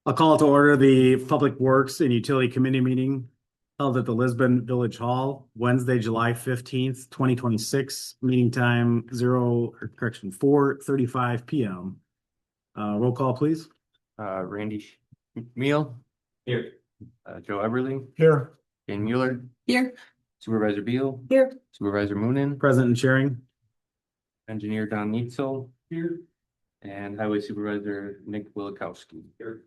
I'll call to order the Public Works and Utility Committee meeting held at the Lisbon Village Hall, Wednesday, July 15th, 2026. Meeting time 4:35 p.m. Roll call, please. Randy Meal. Here. Joe Eberly. Here. Jane Mueller. Here. Supervisor Beal. Here. Supervisor Moonen. Present and sharing. Engineer Don Neitzel. Here. And Highway Supervisor Nick Wilikowski. Here.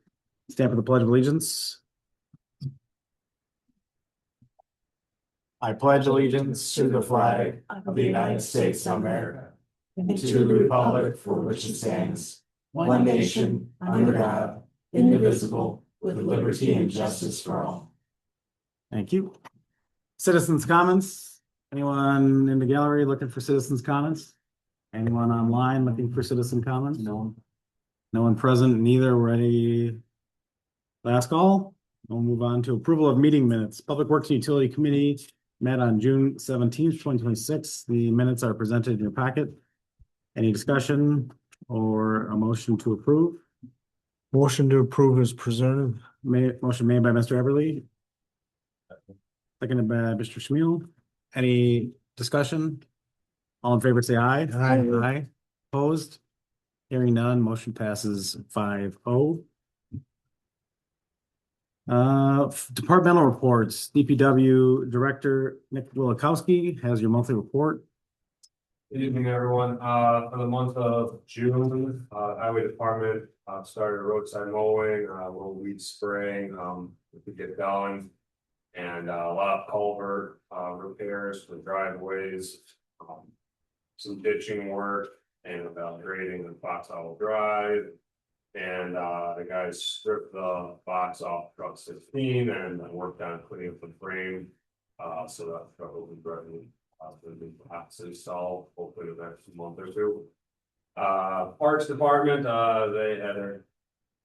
Stand for the Pledge of Allegiance. I pledge allegiance to the flag of the United States of America and to the republic for which it stands, one nation, under God, indivisible, with liberty and justice for all. Thank you. Citizens' comments. Anyone in the gallery looking for citizens' comments? Anyone online looking for citizen comments? No. No one present, neither ready. Last call. We'll move on to approval of meeting minutes. Public Works and Utility Committee met on June 17th, 2026. The minutes are presented in your packet. Any discussion or a motion to approve? Motion to approve is presented. Motion made by Mr. Everly. Seconded by Mr. Schmiel. Any discussion? All in favor, say aye. Aye. Aye. Opposed? Hearing none, motion passes 5-0. Departmental reports. DPW Director Nick Wilikowski has your monthly report. Good evening, everyone. For the month of June, Highway Department started roadside mowing, a little weed spraying, to get done. And a lot of culvert repairs for driveways, some ditching work, and grading the Fox Hollow Drive. And the guys stripped the box off truck 16 and worked on putting up the frame. So that truck will be ready for the box installed hopefully the next month or two. Parks Department, they had their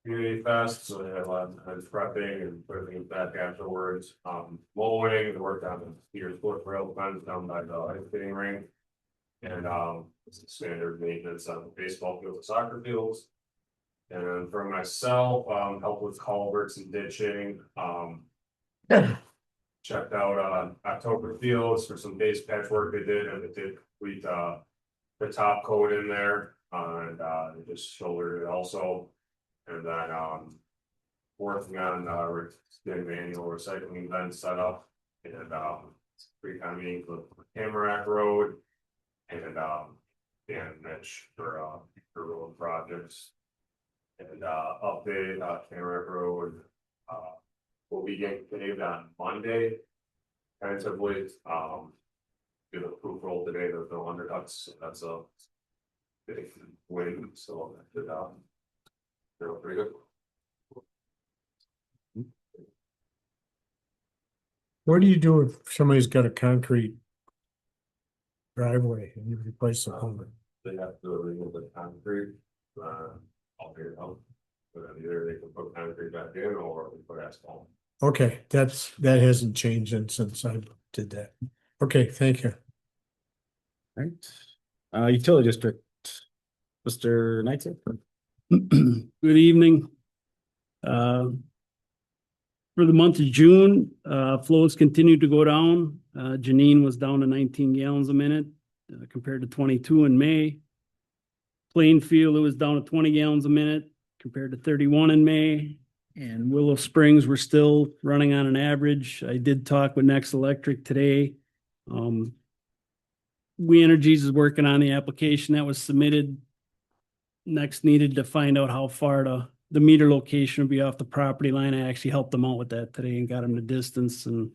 community fest, so they had a lot of prepping and putting things back afterwards. Mowing, they worked on the Spears Foot rail fence down by the ice skating rink. And standard maintenance on baseball fields and soccer fields. And for myself, help with culverts and ditching. Checked out October Fields for some base patch work they did, and it did complete the top coat in there, and they just shouldered it also. And then working on getting the annual recycling event set up, and free time meeting for Tamarack Road, and Dan Mitch for road projects. And update Tamarack Road will be getting paved on Monday. Tentatively, do the proof roll today. There's no undercuts. So that's a big win. So they're pretty good. What do you do if somebody's got a concrete driveway and you replace the culvert? They have to remove the concrete. I'll figure it out. But then either they can put concrete back in or we put asphalt. Okay, that hasn't changed since I did that. Okay, thank you. Right. Utility District. Mr. Knightson. Good evening. For the month of June, flows continued to go down. Janine was down to 19 gallons a minute compared to 22 in May. Plainfield, it was down to 20 gallons a minute compared to 31 in May. And Willow Springs, we're still running on an average. I did talk with Next Electric today. We Energies is working on the application that was submitted. Next needed to find out how far the meter location would be off the property line. I actually helped them out with that today and got him the distance. And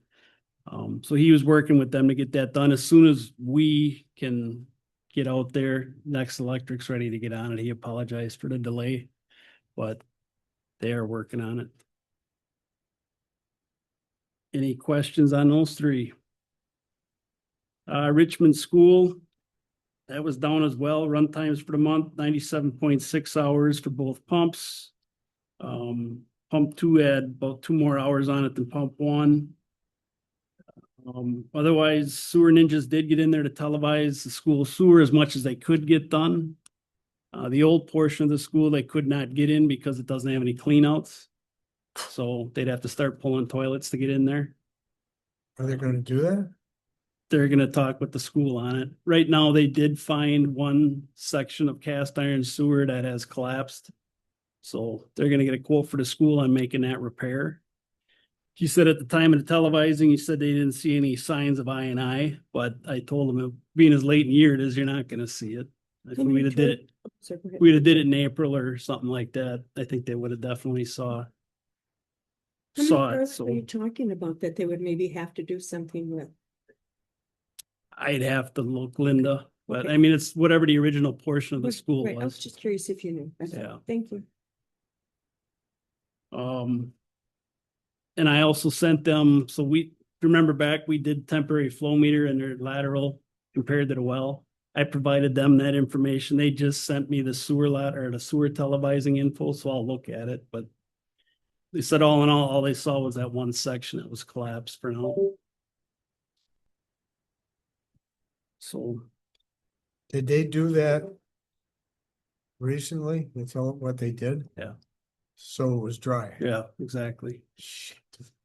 so he was working with them to get that done. As soon as we can get out there, Next Electric's ready to get on it. He apologized for the delay, but they are working on it. Any questions on those three? Richmond School, that was down as well. Run times for the month, 97.6 hours for both pumps. Pump 2 had about 2 more hours on it than pump 1. Otherwise, Sewer Ninjas did get in there to televise the school sewer as much as they could get done. The old portion of the school they could not get in because it doesn't have any cleanouts. So they'd have to start pulling toilets to get in there. Are they gonna do that? They're gonna talk with the school on it. Right now, they did find one section of cast iron sewer that has collapsed. So they're gonna get a quote for the school on making that repair. He said at the time of the televising, he said they didn't see any signs of I&I, but I told him, being as late in the year it is, you're not gonna see it. If Can you we'd have did it, Sorry, go ahead. we'd have did it in April or something like that, I think they would have definitely saw How many it, cars so are you talking about that they would maybe have to do something with? I'd have to look, Linda, but Okay. I mean, it's whatever the original portion of the Right, school right. I was was. just curious if you knew. That's all. Yeah. Thank you. And I also sent them, so we, remember back, we did temporary flow meter in their lateral compared to the well. I provided them that information. They just sent me the sewer or the sewer televising info, so I'll look at it, but they said all in all they saw was that one section that was collapsed for now. So, Did they do that recently? That's all what they did? Yeah. So it was dry. yeah, exactly. Shit.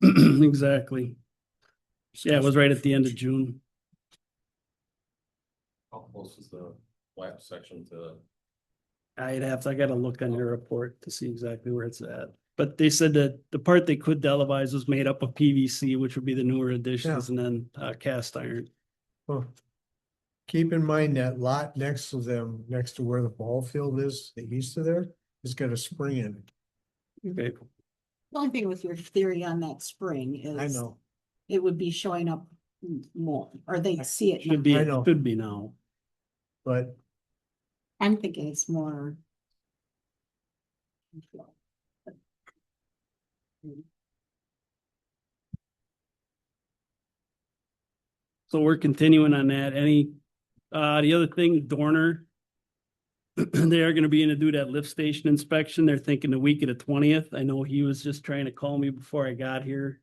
Exactly. Yeah, it was right at the end of June. How close is the lap section to? I gotta look on your report to see exactly where it's at. But they said that the part they could televise was made up of PVC, which would be the newer additions, and then cast iron. Well, keep in mind that lot next to them, next to where the ball field is, the east of there, has got a spring in it. Okay, The only thing with your theory on that spring is. I know, It would be showing up more, or they see it. now. should be, I know. should be now. but I'm thinking it's more. So we're continuing on that. The other thing, Dorner. They are gonna be in to do that lift station inspection. They're thinking the week of the 20th. I know he was just trying to call me before I got here.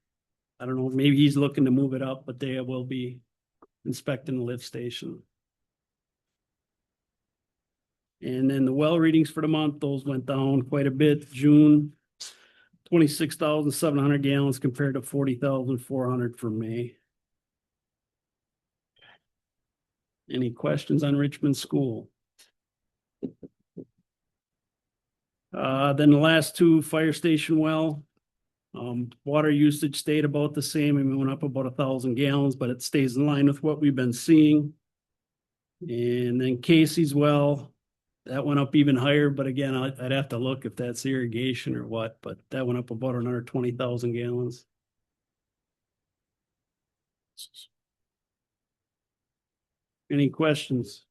I don't know, maybe he's looking to move it up, but they will be inspecting the lift station. And then the well readings for the month, those went down quite a bit. June, 26,700 gallons compared to 40,400 for May. Any questions on Richmond School? Then the last two, fire station well. Water usage stayed about the same. I mean, went up about 1,000 gallons, but it stays in line with what we've been seeing. And then Casey's well, that went up even higher, but again, I'd have to look if that's irrigation or what, but that went up about another 20,000 gallons. Any questions?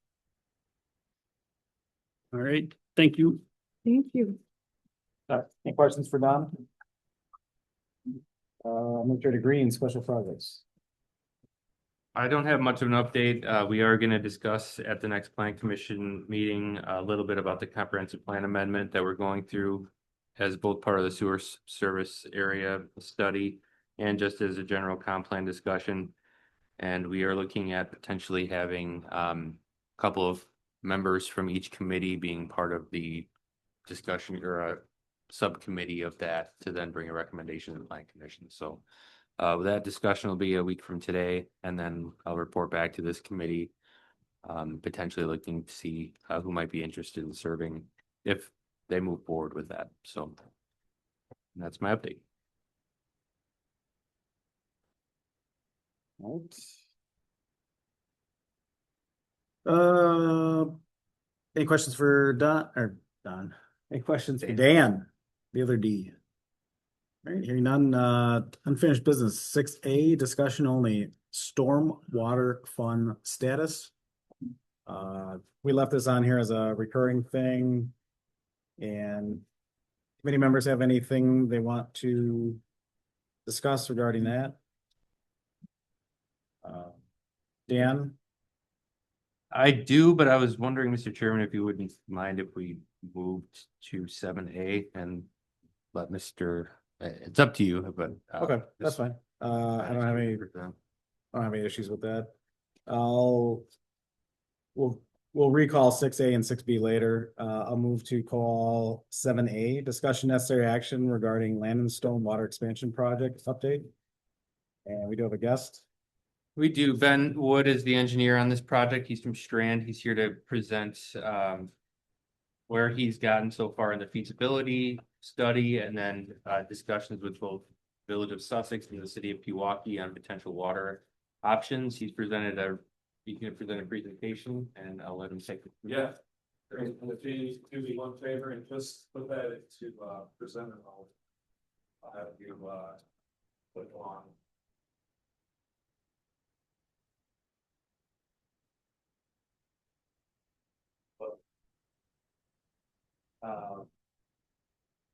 All right, thank you. Thank you. Any questions for Don? Administrator Green, special projects. I don't have much of an update. We are gonna discuss at the next plan commission meeting a little bit about the comprehensive plan amendment that we're going through as both part of the sewer service area study and just as a general comp plan discussion. And we are looking at potentially having a couple of members from each committee being part of the discussion or a subcommittee of that to then bring a recommendation to the plan commission. So that discussion will be a week from today, and then I'll report back to this committee. Potentially looking to see who might be interested in serving if they move forward with that. So that's my update. Right. Any questions for Don? Any questions for Dan? The other D. All right, hearing none, unfinished business, 6A, discussion only, storm water fund status. We left this on here as a recurring thing. And committee members have anything they want to discuss regarding that? Dan? I do, but I was wondering, Mr. Chairman, if you wouldn't mind if we moved to 7A and let it's up to you, but. Okay, that's fine. I don't have any issues with that. We'll We'll recall 6A and 6B later. I'll move to call 7A, discussion necessary action regarding Land and Stone Water Expansion Project update. And we do have a guest. We do. Ben Wood is the engineer on this project. He's from Strand. He's here to present where he's gotten so far in the feasibility study and then discussions with both Village of Sussex and the City of Pewaukee on potential water options. He's going to present a presentation and I'll let him take it. Yeah. And if you do me one favor and just put that into presenter mode. I'll have you click on.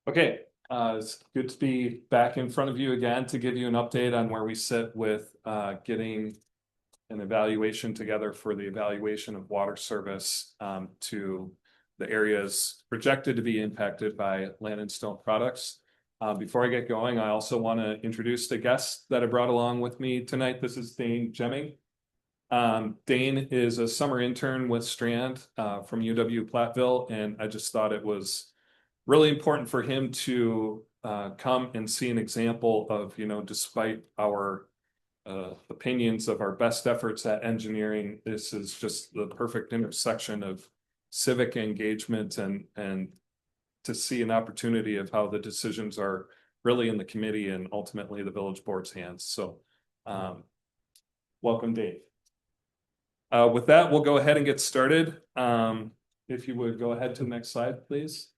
Okay, it's good to be back in front of you again to give you an update on where we sit with getting an evaluation together for the evaluation of water service to the areas projected to be impacted by Land and Stone products. Before I get going, I also want to introduce the guest that I brought along with me tonight. This is Dane Jemming. Dane is a summer intern with Strand from UW-Platteville, and I just thought it was really important for him to come and see an example of, despite our opinions of our best efforts at engineering, this is just the perfect intersection of civic engagement and to see an opportunity of how the decisions are really in the committee and ultimately the village board's hands. So welcome, Dave. With that, we'll go ahead and get started. If you would go ahead to the next slide, please.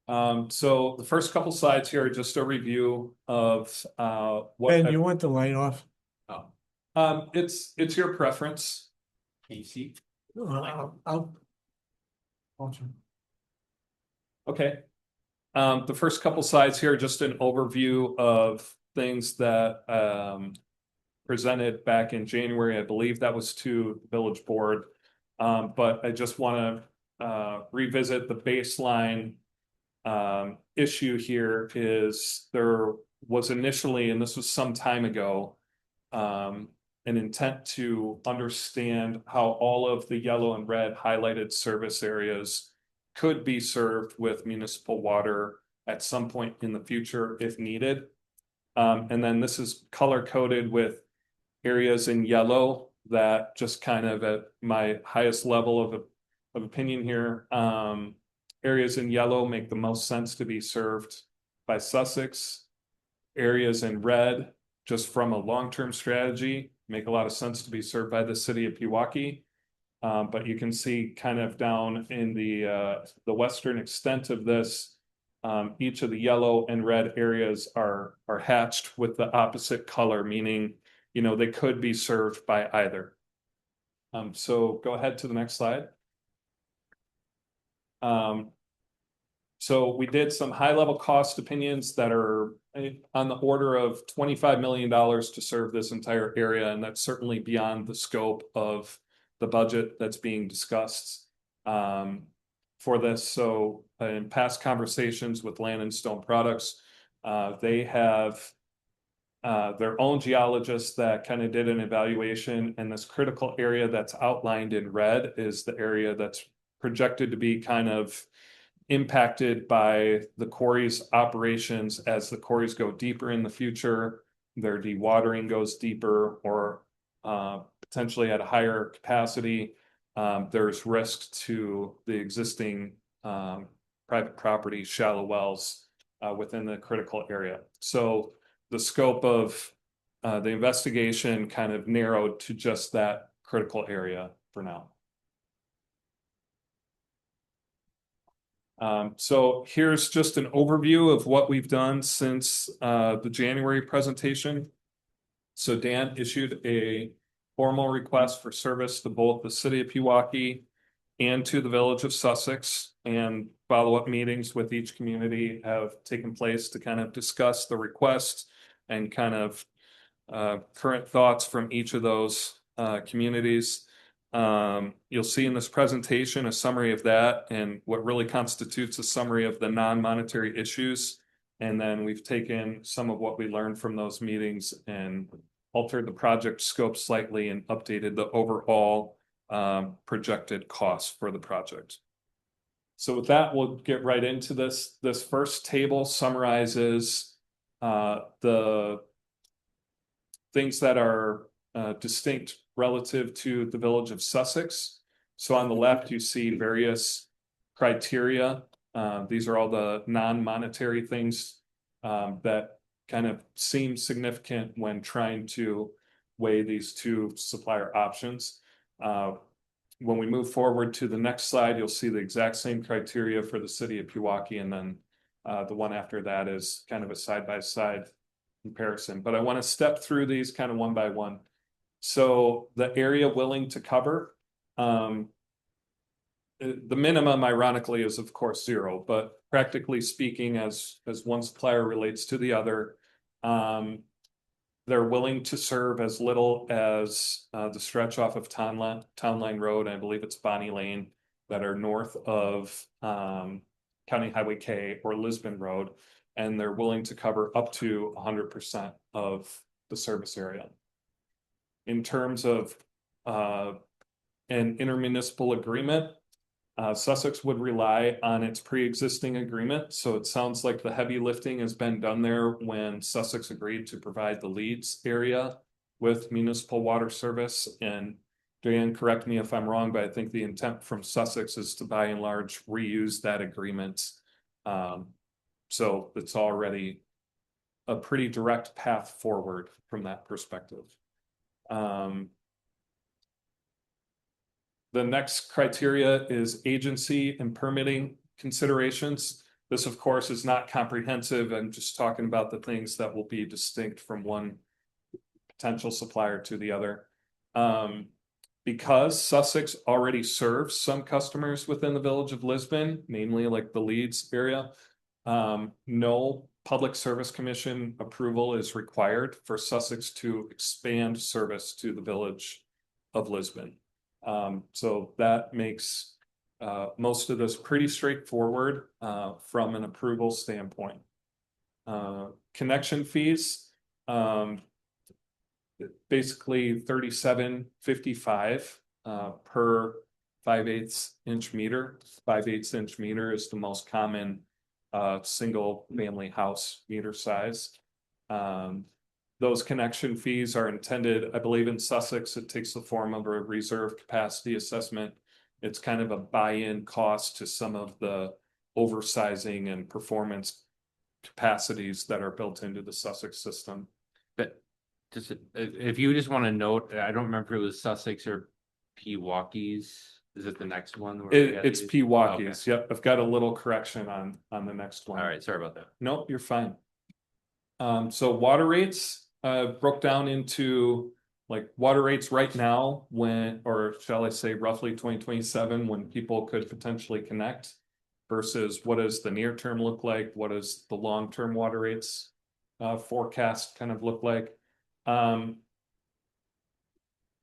So the first couple slides here are just a review of what Ben, you want the light off? it's your preference. Casey. I'll. Okay. The first couple slides here are just an overview of things that presented back in January. I believe that was to the village board. But I just want to revisit the baseline issue here is there was initially, and this was some time ago, an intent to understand how all of the yellow and red highlighted service areas could be served with municipal water at some point in the future if needed. And then this is color coded with areas in yellow that just kind of at my highest level of opinion here, areas in yellow make the most sense to be served by Sussex. Areas in red, just from a long-term strategy, make a lot of sense to be served by the City of Pewaukee. But you can see kind of down in the western extent of this, each of the yellow and red areas are hatched with the opposite color, meaning, they could be served by either. So go ahead to the next slide. So we did some high-level cost opinions that are on the order of $25 million to serve this entire area, and that's certainly beyond the scope of the budget that's being discussed for this. So in past conversations with Land and Stone Products, they have their own geologists that kind of did an evaluation, and this critical area that's outlined in red is the area that's projected to be kind of impacted by the quarry's operations as the quarries go deeper in the future, their dewatering goes deeper or potentially at a higher capacity. There's risk to the existing private property shallow wells within the critical area. So the scope of the investigation kind of narrowed to just that critical area for now. So here's just an overview of what we've done since the January presentation. So Dan issued a formal request for service to both the City of Pewaukee and to the Village of Sussex, and follow-up meetings with each community have taken place to kind of discuss the request and kind of current thoughts from each of those communities. You'll see in this presentation a summary of that and what really constitutes a summary of the non-monetary issues. And then we've taken some of what we learned from those meetings and altered the project scope slightly and updated the overall projected cost for the project. So with that, we'll get right into this. This first table summarizes the things that are distinct relative to the village of Sussex. So on the left, you see various criteria. These are all the non-monetary things that kind of seem significant when trying to weigh these two supplier options. When we move forward to the next slide, you'll see the exact same criteria for the city of Pewaukee, and then the one after that is kind of a side-by-side comparison. But I want to step through these kind of one by one. So the area willing to cover, the minimum ironically is of course 0, but practically speaking, as one supplier relates to the other, they're willing to serve as little as the stretch off of Town Line Road, I believe it's Bonnie Lane, that are north of County Highway K or Lisbon Road, and they're willing to cover up to 100% of the service area. In terms of an intermunicipal agreement, Sussex would rely on its pre-existing agreement. So it sounds like the heavy lifting has been done there when Sussex agreed to provide the Leeds area with municipal water service. And Diane, correct me if I'm wrong, but I think the intent from Sussex is to by and large reuse that agreement. So it's already a pretty direct path forward from that perspective. The next criteria is agency and permitting considerations. This, of course, is not comprehensive. I'm just talking about the things that will be distinct from one potential supplier to the other. Because Sussex already serves some customers within the village of Lisbon, namely like the Leeds area, no Public Service Commission approval is required for Sussex to expand service to the village of Lisbon. So that makes most of this pretty straightforward from an approval standpoint. Connection fees, basically $37.55 per 5/8 inch meter. 5/8 inch meter is the most common single family house meter size. Those connection fees are intended, I believe in Sussex, it takes the form of a reserve capacity assessment. It's kind of a buy-in cost to some of the oversizing and performance capacities that are built into the Sussex system. But just if you just want to note, I don't remember if it was Sussex or Pewaukee's. Is it the next one? It's Pewaukee's. Okay. Yep, I've got a little correction on the next one. All right, sorry about that. Nope, you're fine. So water rates broke down into like water rates right now when, or shall I say roughly 2027 when people could potentially connect versus what does the near term look like? What does the long-term water rates forecast kind of look like?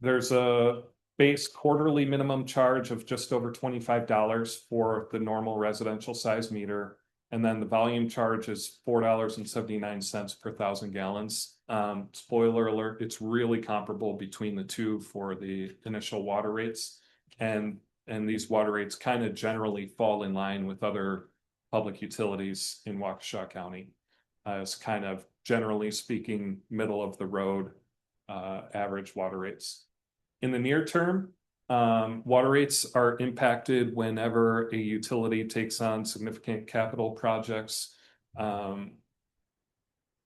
There's a base quarterly minimum charge of just over $25 for the normal residential size meter. And then the volume charge is $4.79 per 1,000 gallons. Spoiler alert, it's really comparable between the two for the initial water rates. And these water rates kind of generally fall in line with other public utilities in Waukesha County. As kind of generally speaking, middle of the road average water rates. In the near term, water rates are impacted whenever a utility takes on significant capital projects.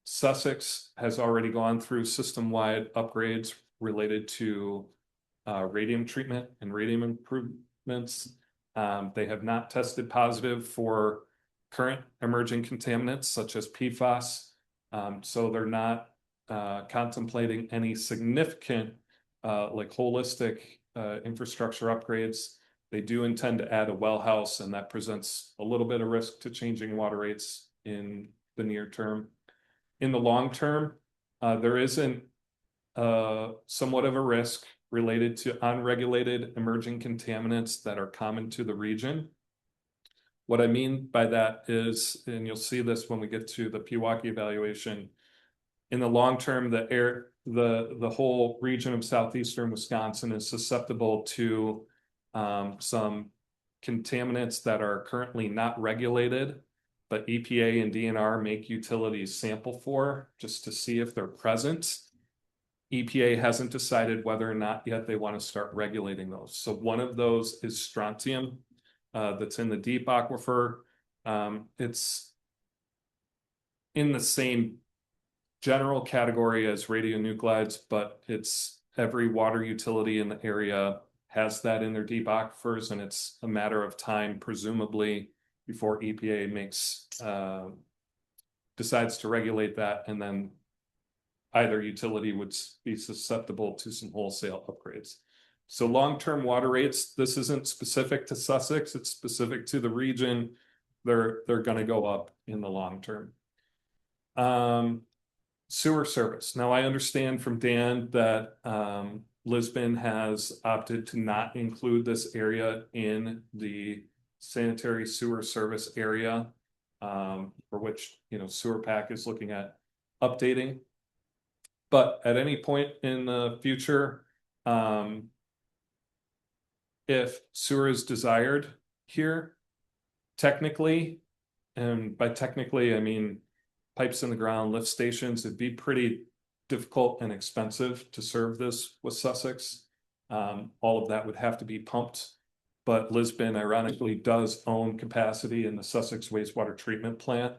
Sussex has already gone through system-wide upgrades related to radium treatment and radium improvements. They have not tested positive for current emerging contaminants such as PFAS. So they're not contemplating any significant like holistic infrastructure upgrades. They do intend to add a well house, and that presents a little bit of risk to changing water rates in the near term. In the long term, there isn't somewhat of a risk related to unregulated emerging contaminants that are common to the region. What I mean by that is, and you'll see this when we get to the Pewaukee evaluation, in the long term, the the whole region of southeastern Wisconsin is susceptible to some contaminants that are currently not regulated, but EPA and DNR make utilities sample for just to see if they're present. EPA hasn't decided whether or not yet they want to start regulating those. So one of those is strontium that's in the deep aquifer. It's in the same general category as radionuclides, but it's every water utility in the area has that in their deep aquifers, and it's a matter of time, presumably, before EPA decides to regulate that, and then either utility would be susceptible to some wholesale upgrades. So long-term water rates, this isn't specific to Sussex, it's specific to the region. They're gonna go up in the long term. Sewer service. Now I understand from Dan that Lisbon has opted to not include this area in the sanitary sewer service area, for which, you know, Sewer Pack is looking at updating. But at any point in the future, if sewer is desired here, technically, and by technically, I mean pipes in the ground, lift stations, it'd be pretty difficult and expensive to serve this with Sussex. All of that would have to be pumped. But Lisbon ironically does own capacity in the Sussex wastewater treatment plant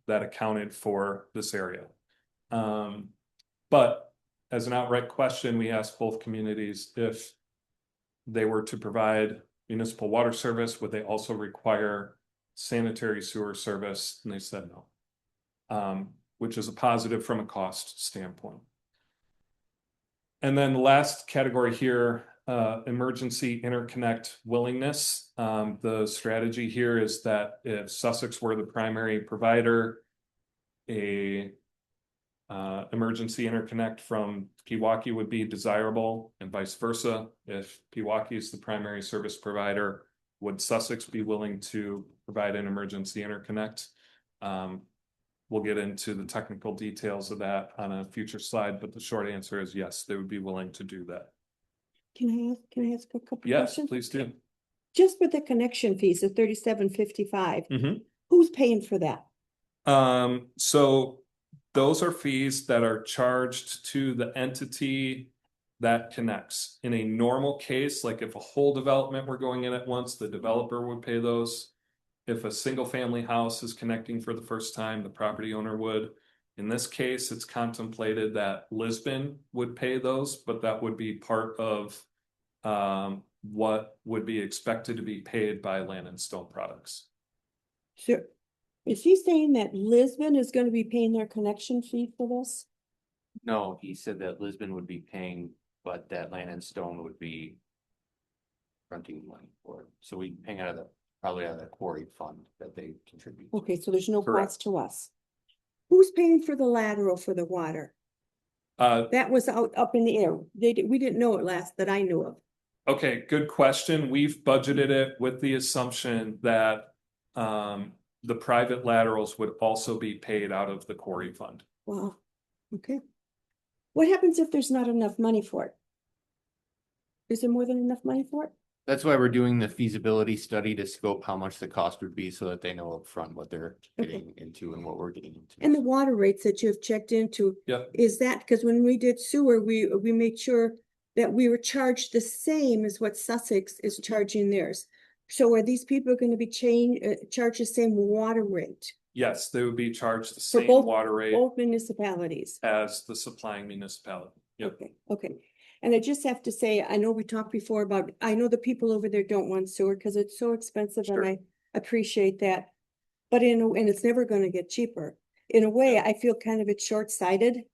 that accounted for this area. But as an outright question, we asked both communities if they were to provide municipal water service, would they also require sanitary sewer service? And they said no, which is a positive from a cost standpoint. And then the last category here, emergency interconnect willingness. The strategy here is that if Sussex were the primary provider, a emergency interconnect from Pewaukee would be desirable, and vice versa. If Pewaukee is the primary service provider, would Sussex be willing to provide an emergency interconnect? We'll get into the technical details of that on a future slide, but the short answer is yes, they would be willing to do that. Can I ask a couple Yes, questions? please do. Just with the connection fees, the $37.55, Mhm. who's paying for that? So those are fees that are charged to the entity that connects. In a normal case, like if a whole development were going in at once, the developer would pay those. If a single family house is connecting for the first time, the property owner would. In this case, it's contemplated that Lisbon would pay those, but that would be part of what would be expected to be paid by Land and Stone Products. Sure. Is he saying that Lisbon is gonna be paying their connection fee for this? No, he said that Lisbon would be paying, but that Land and Stone would be fronting money for it. So we paying out of the, probably out of the quarry fund that they contribute. Okay, so there's no Correct. cost to us. Who's paying for the lateral for the water? That was up in the air. We didn't know it last that I knew of. Okay, good question. We've budgeted it with the assumption that the private laterals would also be paid out of the quarry fund. Wow, okay. What happens if there's not enough money for it? Is there more than enough money for it? That's why we're doing the feasibility study to scope how much the cost would be so that they know upfront what they're getting into and what we're getting into. And the water rates that you've checked into, Yep. is that, because when we did sewer, we made sure that we were charged the same as what Sussex is charging theirs. So are these people going to be charged the same water rate? Yes, they would be charged the For same both- water rate Both municipalities? as the supplying municipality. Yep. Okay. And I just have to say, I know we talked before about, I know the people over there don't want sewer because it's so expensive Sure. and I appreciate that. But and it's never gonna get cheaper. In a way, I feel kind of it's short-sighted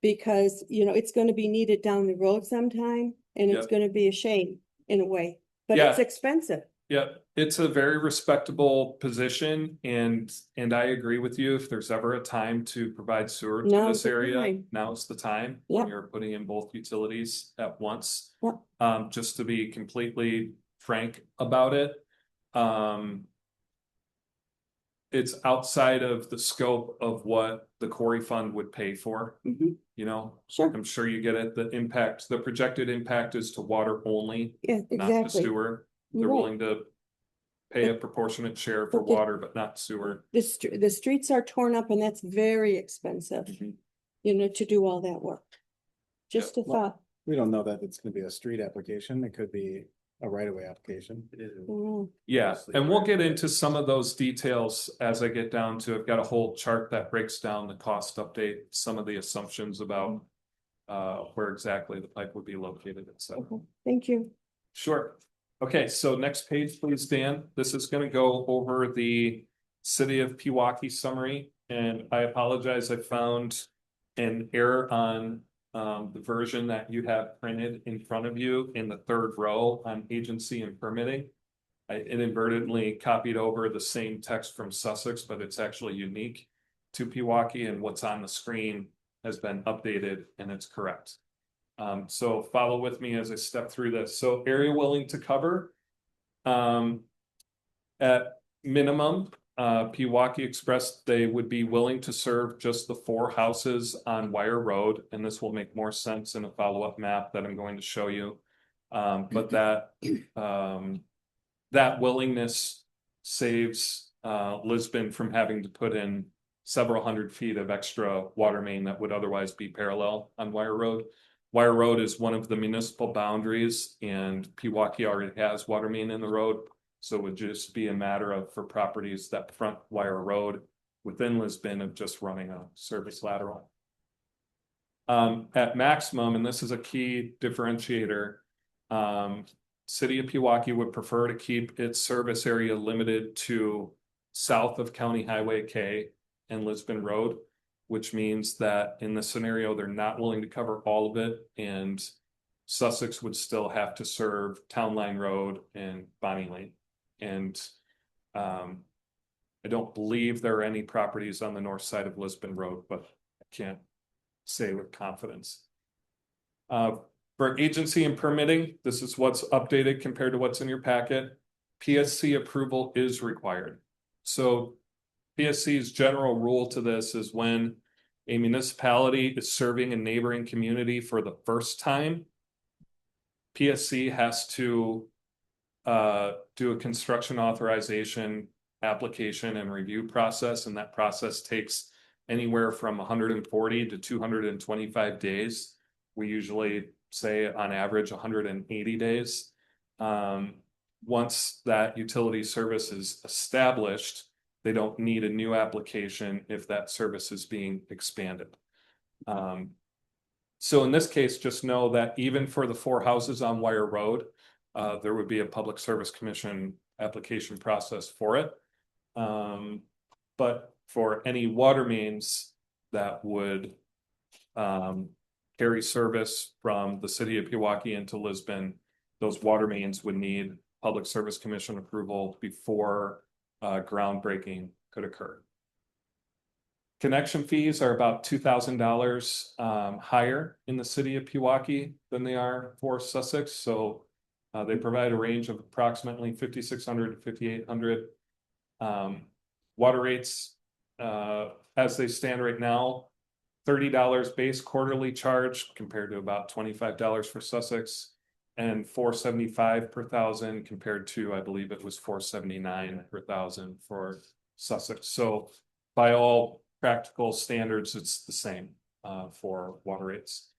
because, you know, it's gonna be needed down the road sometime and it's Yep. gonna be a shame in a way, but it's Yeah. expensive. Yep, it's a very respectable position and I agree with you. If there's ever a time to provide sewer to Now's this the area, time. now's the time. Yep. When you're putting in both utilities at once. Yep. Just to be completely frank about it. it's outside of the scope of what the quarry fund would pay for, Mhm. you know? Sure, I'm sure you get it, the projected impact is to water only, yeah, not to exactly. sewer. They're You're right. willing to pay a proportionate share for But the- water, but not sewer. The streets are torn up and that's very expensive, you know, to do all that work. Just a thought. We don't know that it's gonna be a street application. It could be a right-of-way application. Mm. Yeah, and we'll get into some of those details as I get down to, I've got a whole chart that breaks down the cost update, some of the assumptions about where exactly the pipe would be located, et cetera. Okay, thank you. Sure. Okay, so next page, please, Dan. This is gonna go over the City of Pewaukee summary, and I apologize, I found an error on the version that you have printed in front of you in the third row on agency and permitting. I inadvertently copied over the same text from Sussex, but it's actually unique to Pewaukee, and what's on the screen has been updated and it's correct. So follow with me as I step through this. So area willing to cover. At minimum, Pewaukee expressed they would be willing to serve just the 4 houses on Wire Road, and this will make more sense in a follow-up map that I'm going to show you. But that willingness saves Lisbon from having to put in several hundred feet of extra water main that would otherwise be parallel on Wire Road. Wire Road is one of the municipal boundaries, and Pewaukee already has water main in the road. So it would just be a matter of, for properties that front Wire Road within Lisbon, of just running a service lateral. At maximum, and this is a key differentiator, City of Pewaukee would prefer to keep its service area limited to south of County Highway K and Lisbon Road, which means that in this scenario, they're not willing to cover all of it, and Sussex would still have to serve Town Line Road and Bonnie Lane. And I don't believe there are any properties on the north side of Lisbon Road, but I can't say with confidence. For agency and permitting, this is what's updated compared to what's in your packet. PSC approval is required. So PSC's general rule to this is when a municipality is serving a neighboring community for the first time, PSC has to do a construction authorization application and review process, and that process takes anywhere from 140 to 225 days. We usually say on average 180 days. Once that utility service is established, they don't need a new application if that service is being expanded. So in this case, just know that even for the 4 houses on Wire Road, there would be a Public Service Commission application process for it. But for any water mains that would carry service from the City of Pewaukee into Lisbon, those water mains would need Public Service Commission approval before groundbreaking could occur. Connection fees are about $2,000 higher in the City of Pewaukee than they are for Sussex. So they provide a range of approximately $5,600 to $5,800. Water rates, as they stand right now, $30 base quarterly charge compared to about $25 for Sussex, and $475 per thousand compared to, I believe it was $479 per thousand for Sussex. So by all practical standards, it's the same for water rates.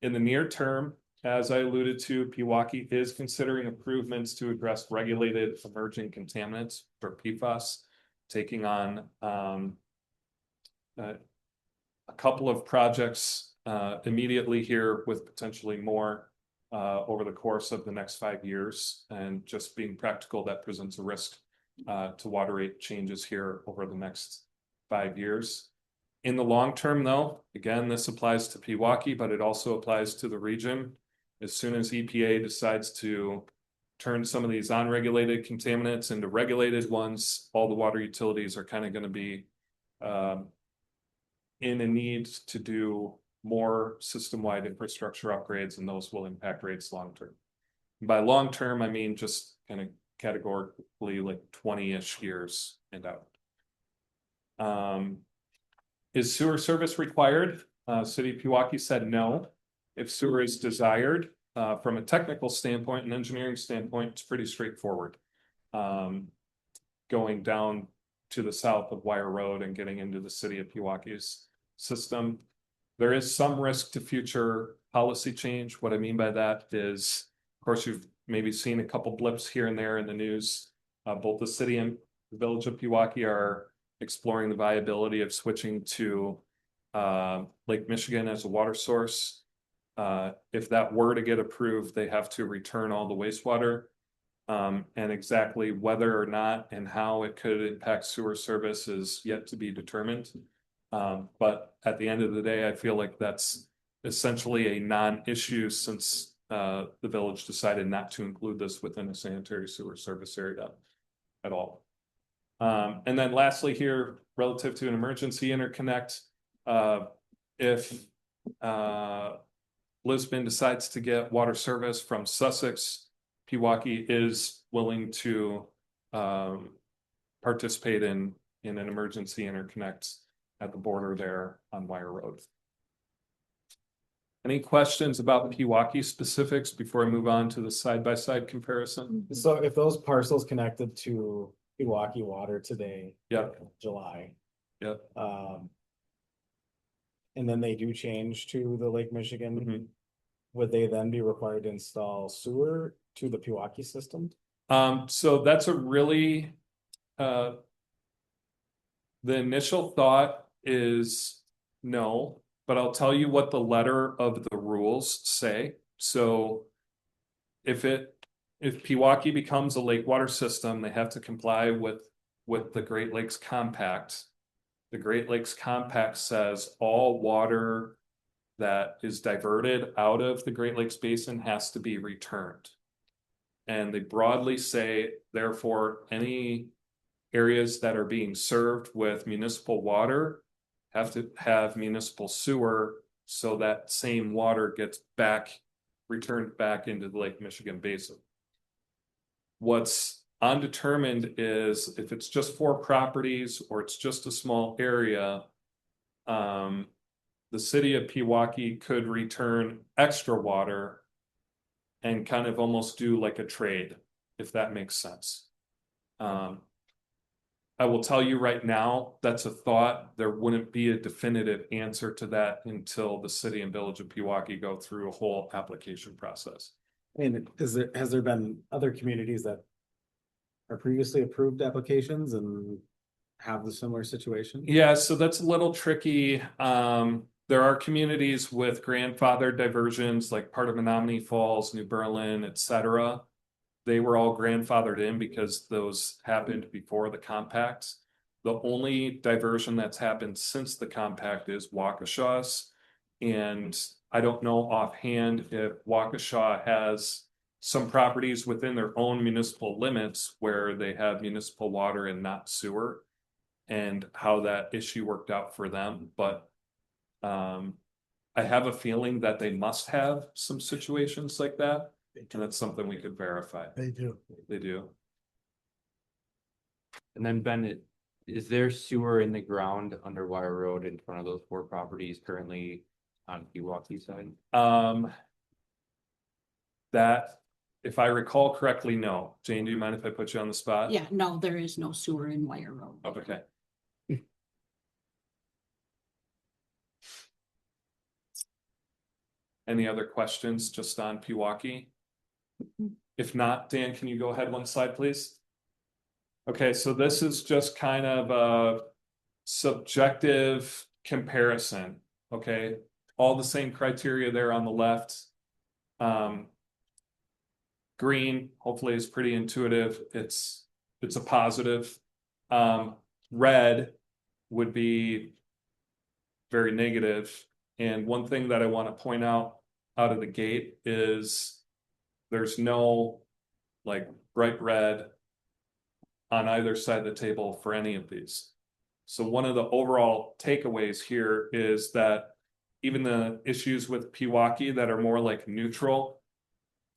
In the near term, as I alluded to, Pewaukee is considering improvements to address regulated emerging contaminants for PFAS, taking on a couple of projects immediately here with potentially more over the course of the next 5 years. And just being practical, that presents a risk to water rate changes here over the next 5 years. In the long term, though, again, this applies to Pewaukee, but it also applies to the region. As soon as EPA decides to turn some of these unregulated contaminants into regulated ones, all the water utilities are kind of going to be in a need to do more system-wide infrastructure upgrades, and those will impact rates long term. By long term, I mean just kind of categorically like 20-ish years and out. Is sewer service required? City of Pewaukee said no. If sewer is desired, from a technical standpoint and engineering standpoint, it's pretty straightforward. Going down to the south of Wire Road and getting into the city of Pewaukee's system. There is some risk to future policy change. What I mean by that is, of course, you've maybe seen a couple blips here and there in the news. Both the city and the village of Pewaukee are exploring the viability of switching to Lake Michigan as a water source. If that were to get approved, they have to return all the wastewater. And exactly whether or not and how it could impact sewer service is yet to be determined. But at the end of the day, I feel like that's essentially a non-issue since the village decided not to include this within a sanitary sewer service area at all. And then lastly here, relative to an emergency interconnect, if Lisbon decides to get water service from Sussex, Pewaukee is willing to participate in an emergency interconnect at the border there on Wire Road. Any questions about Pewaukee specifics before I move on to the side-by-side comparison? So if those parcels connected to Pewaukee Water today. Yep. July. Yep. And then they do change to the Lake Michigan. Mhm. Would they then be required to install sewer to the Pewaukee system? So that's a really, the initial thought is no, but I'll tell you what the letter of the rules say. So if Pewaukee becomes a lake water system, they have to comply with the Great Lakes Compact. The Great Lakes Compact says all water that is diverted out of the Great Lakes Basin has to be returned. And they broadly say, therefore, any areas that are being served with municipal water have to have municipal sewer, so that same water gets returned back into the Lake Michigan Basin. What's undetermined is if it's just 4 properties or it's just a small area, the city of Pewaukee could return extra water and kind of almost do like a trade, if that makes sense. I will tell you right now, that's a thought. There wouldn't be a definitive answer to that until the city and village of Pewaukee go through a whole application process. I mean, has there been other communities that are previously approved applications and have the similar situation? Yeah, so that's a little tricky. There are communities with grandfathered diversions, like part of Menominee Falls, New Berlin, etc. They were all grandfathered in because those happened before the compact. The only diversion that's happened since the compact is Waukesha's. And I don't know offhand if Waukesha has some properties within their own municipal limits where they have municipal water and not sewer, and how that issue worked out for them. But I have a feeling that they must have some situations like that. And that's something we could verify. They do. They do. And then Ben, is there sewer in the ground under Wire Road in front of those 4 properties currently on Pewaukee side? That, if I recall correctly, no. Jane, do you mind if I put you on the spot? Yeah, no, there is no sewer in Wire Road. Oh, okay. Any other questions just on Pewaukee? If not, Dan, can you go ahead 1 slide, please? Okay, so this is just kind of a subjective comparison, okay? All the same criteria there on the left. Green, hopefully, is pretty intuitive. It's a positive. Red would be very negative. And one thing that I want to point out of the gate is there's no like bright red on either side of the table for any of these. So one of the overall takeaways here is that even the issues with Pewaukee that are more like neutral,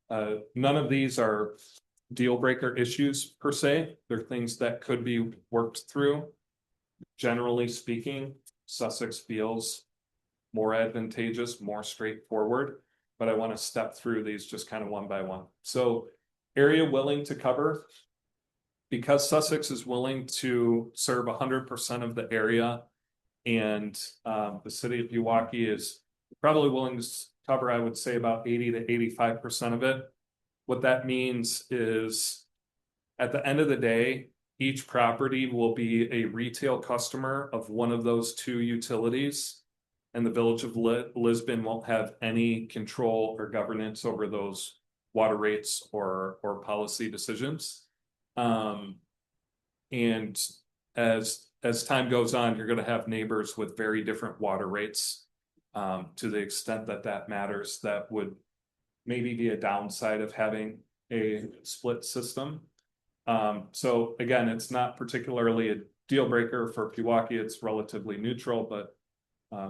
none of these are deal breaker issues per se. They're things that could be worked through. generally speaking, Sussex feels more advantageous, more straightforward, but I want to step through these just kind of one by one. So area willing to cover. Because Sussex is willing to serve 100% of the area, and the city of Pewaukee is probably willing to cover, I would say, about 80 to 85% of it. What that means is, at the end of the day, each property will be a retail customer of one of those two utilities, and the village of Lisbon won't have any control or governance over those water rates or policy decisions. And as time goes on, you're going to have neighbors with very different water rates. To the extent that that matters, that would maybe be a downside of having a split system. So again, it's not particularly a deal breaker for Pewaukee. It's relatively neutral, but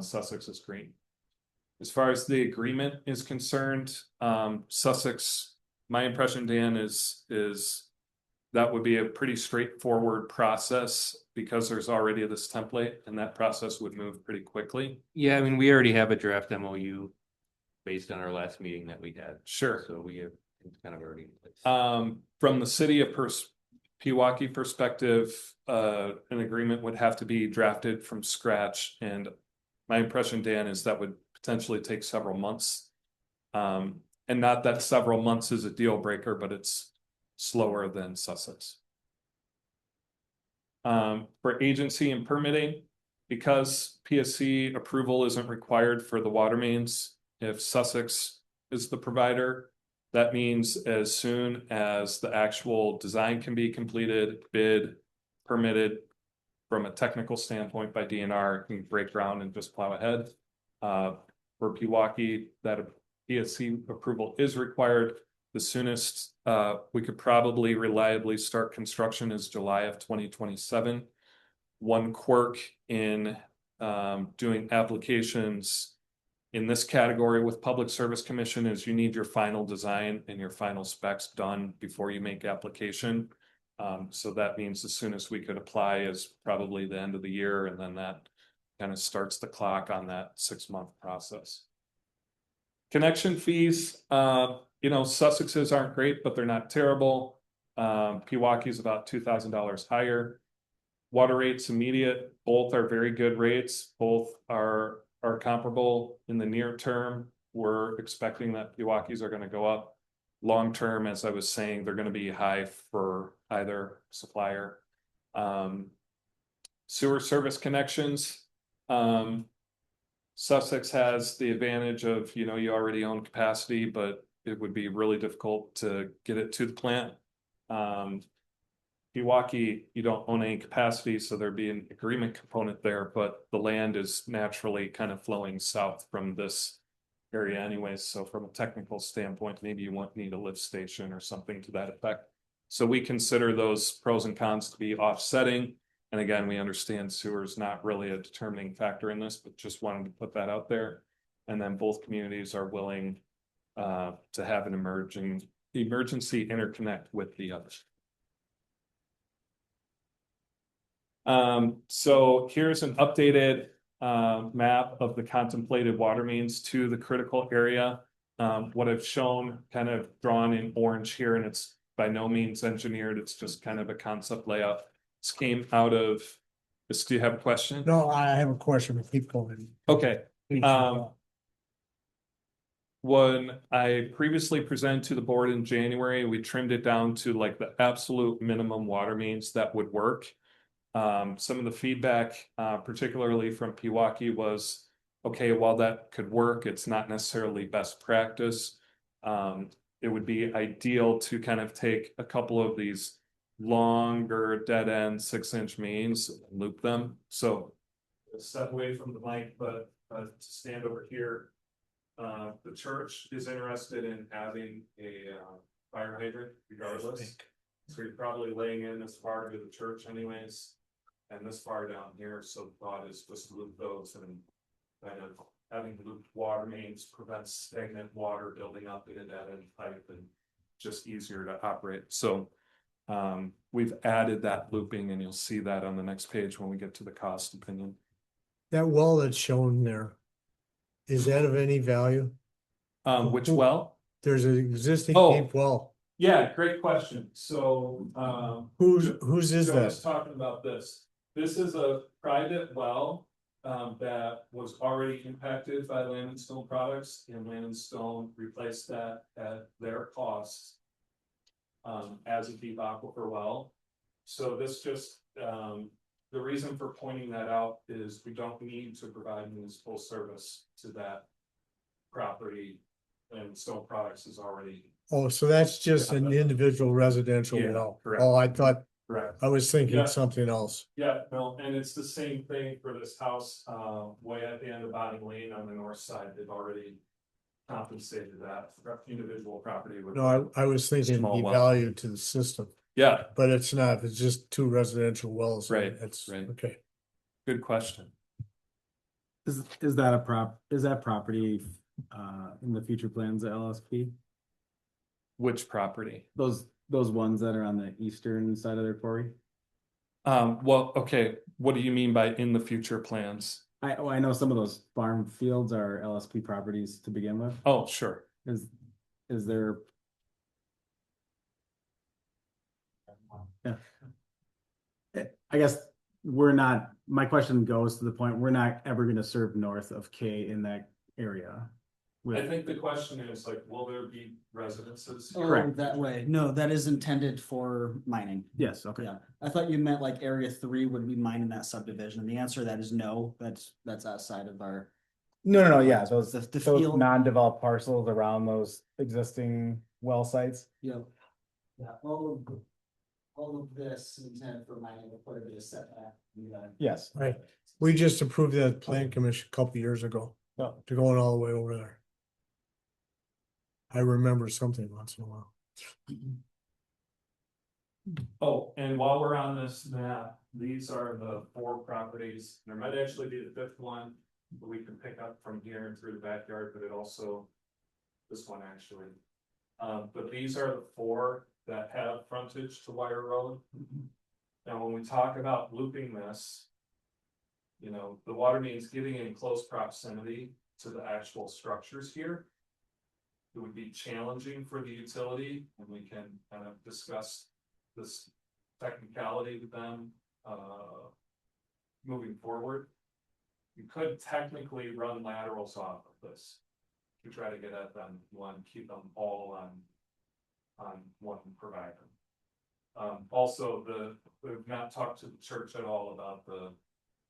Sussex is green. As far as the agreement is concerned, Sussex, my impression, Dan, is that would be a pretty straightforward process because there's already this template, and that process would move pretty quickly. Yeah, I mean, we already have a draft MOU based on our last meeting that we had. Sure. So we have it's kind of already in place. From the city of Pewaukee perspective, an agreement would have to be drafted from scratch, and my impression, Dan, is that would potentially take several months. And not that several months is a deal breaker, but it's slower than Sussex. For agency and permitting, because PSC approval isn't required for the water mains, if Sussex is the provider, that means as soon as the actual design can be completed, bid, permitted from a technical standpoint by DNR, can break ground and just plow ahead. For Pewaukee, that PSC approval is required. The soonest we could probably reliably start construction is July of 2027. One quirk in doing applications in this category with Public Service Commission is you need your final design and your final specs done before you make application. So that means as soon as we could apply is probably the end of the year, and then that kind of starts the clock on that 6-month process. Connection fees, Sussex's aren't great, but they're not terrible. Pewaukee's about $2,000 higher. Water rates immediate, both are very good rates. Both are comparable in the near term. We're expecting that Pewaukee's are going to go up. Long term, as I was saying, they're going to be high for either supplier. Sewer service connections. Sussex has the advantage of, you already own capacity, but it would be really difficult to get it to the plant. Pewaukee, you don't own any capacity, so there'd be an agreement component there, but the land is naturally kind of flowing south from this area anyways. So from a technical standpoint, maybe you won't need a lift station or something to that effect. So we consider those pros and cons to be offsetting. And again, we understand sewer is not really a determining factor in this, but just wanted to put that out there. And then both communities are willing to have an emergency interconnect with the others. So here's an updated map of the contemplated water mains to the critical area. What I've shown kind of drawn in orange here, and it's by no means engineered, it's just kind of a concept layout. This came out of this. Do you have a question? No, I have a question. Keep going. Okay. When I previously presented to the board in January, we trimmed it down to like the absolute minimum water mains that would work. Some of the feedback, particularly from Pewaukee, was, okay, while that could work, it's not necessarily best practice. It would be ideal to kind of take a couple of these longer dead end 6-inch mains and loop them. So step away from the mic, but to stand over here, the church is interested in having a fire hydrant regardless. So you're probably laying in this far to the church anyways, and this far down here. So the thought is just loop those, and kind of having looped water mains prevents stagnant water building up in a dead end pipe and just easier to operate. So We've added that looping and you'll see that on the next page when we get to the cost opinion. That well that's shown there, is that of any value? Which well? There's an existing Oh. deep well. Yeah, great question. So, Whose is Joe was that? talking about this. This is a private well that was already impacted by Land and Stone products, and Land and Stone replaced that at their cost as a deep aquifer well. So this just the reason for pointing that out is we don't need to provide municipal service to that property, and Stone Products is already Oh, so that's just an individual residential Yeah, well. correct. Oh, I thought, correct. I was thinking Yeah. something else. Yeah, no, and it's the same thing for this house, way at the end of Bottom Lane on the north side, they've already compensated that individual property with. No, I was thinking Small the well. value to the system, Yeah, but it's not, it's just two residential wells. Right, It's, right. okay. good question. Is that property in the future plans of LSP? Which property? Those ones that are on the eastern side of their quarry? Well, okay, what do you mean by in the future plans? I know some of those farm fields are LSP properties to begin with. Oh, sure. Is there? Yeah. I guess my question goes to the point, we're not ever gonna serve north of K in that area. I think the question is like, will there be residences? Oh, Correct. that way. No, that is intended for mining. Yes, okay. Yeah, I thought you meant like area 3 would be mining that subdivision. The answer to that is no, that's outside of our. No, yeah, those The field. non-developed parcels around those existing well sites. Yeah. Yeah, all of this is intended for mining, we'll put it as setback. Yes. Right. We just approved that plan commission a couple years ago. Yeah. To going all the way over there. I remember something once in a while. Oh, and while we're on this map, these are the 4 properties. There might actually be the 5th one, but we can pick up from here and through the backyard, but it also, this one actually. But these are the 4 that have frontage to Wire Road. Now, when we talk about looping this, you know, the water mains getting in close proximity to the actual structures here. It would be challenging for the utility, and we can kind of discuss this technicality with them, moving forward. You could technically run laterals off of this to try to get at them, keep them all on one provider. Also, we've not talked to the church at all about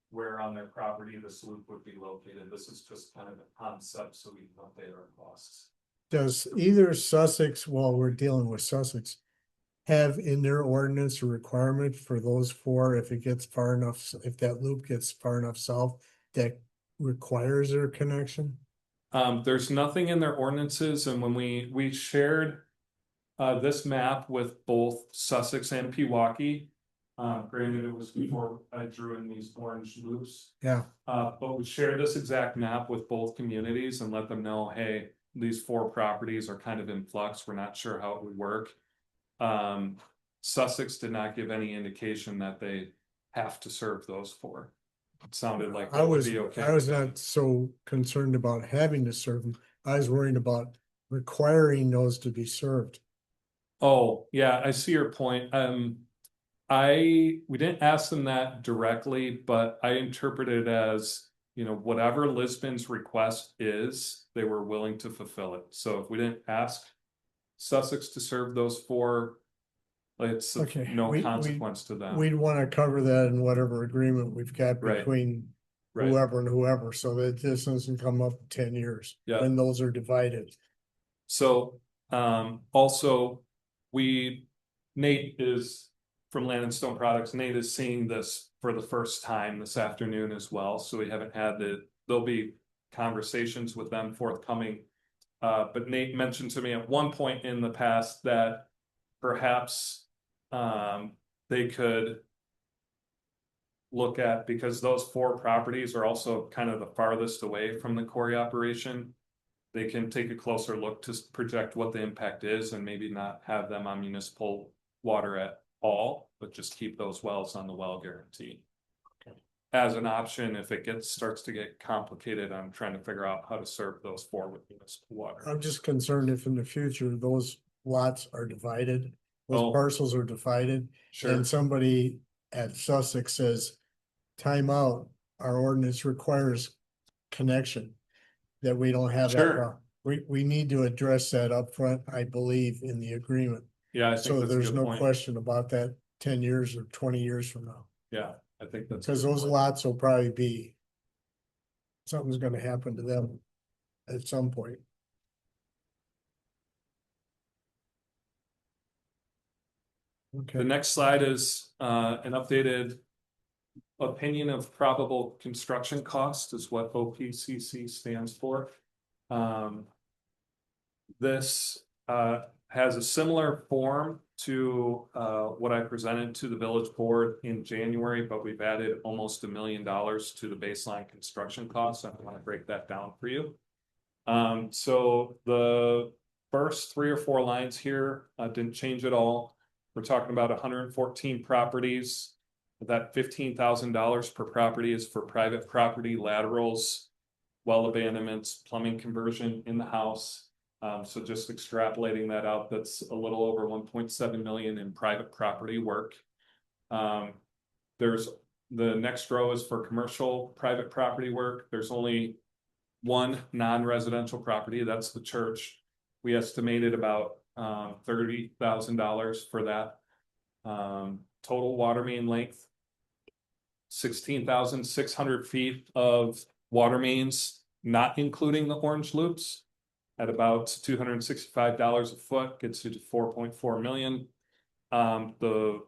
where on their property this loop would be located. This is just kind of a concept, so we can update our costs. Does either Sussex, while we're dealing with Sussex, have in their ordinance a requirement for those 4, if it gets far enough, if that loop gets far enough south, that requires their connection? There's nothing in their ordinances, and when we shared this map with both Sussex and Pewaukee, granted it was before I drew in these orange loops. Yeah. But we shared this exact map with both communities and let them know, hey, these 4 properties are kind of in flux. We're not sure how it would work. Sussex did not give any indication that they have to serve those 4. It sounded like I it would was be okay. not so concerned about having to serve them. I was worried about requiring those to be served. Oh, yeah, I see your point. We didn't ask them that directly, but I interpret it as, you know, whatever Lisbon's request is, they were willing to fulfill it. So if we didn't ask Sussex to serve those 4, it's of Okay, no we- consequence to them. We'd want to cover that in whatever agreement we've got Right. between Right. whoever and whoever, so that this doesn't come up in 10 years. Yeah. When those are divided. So, also, Nate is from Land and Stone Products. Nate is seeing this for the first time this afternoon as well. So we haven't had there'll be conversations with them forthcoming. But Nate mentioned to me at one point in the past that perhaps they could look at, because those 4 properties are also kind of the farthest away from the quarry operation. They can take a closer look to project what the impact is and maybe not have them on municipal water at all, but just keep those wells on the well guarantee. As an option, if it starts to get complicated, I'm trying to figure out how to serve those four with municipal water. I'm just concerned if in the future those lots are divided, Oh. those parcels are divided, Sure, and somebody at Sussex says, time out, our ordinance requires connection. That we don't have that. Sure. problem. We need to address that up front, I believe, in the agreement. yeah, I think So that's a there's good no point. question about that 10 years or 20 years from now. Yeah, I think that's. a Because good those point. lots will probably be. Something's gonna happen to them at some point. The Okay, next slide is an updated opinion of probable construction cost is what OPCC stands for. This has a similar form to what I presented to the village board in January, but we've added almost $1 million to the baseline construction costs. I want to break that down for you. So the first 3 or 4 lines here didn't change at all. We're talking about 114 properties. That $15,000 per property is for private property laterals, well abandonments, plumbing conversion in the house. So just extrapolating that out, that's a little over 1.7 million in private property work. There's the next row is for commercial private property work. There's only one non-residential property, that's the church. We estimated about $30,000 for that. Total water main length, 16,600 feet of water mains, not including the orange loops, at about $265 a foot, gets you to 4.4 million. The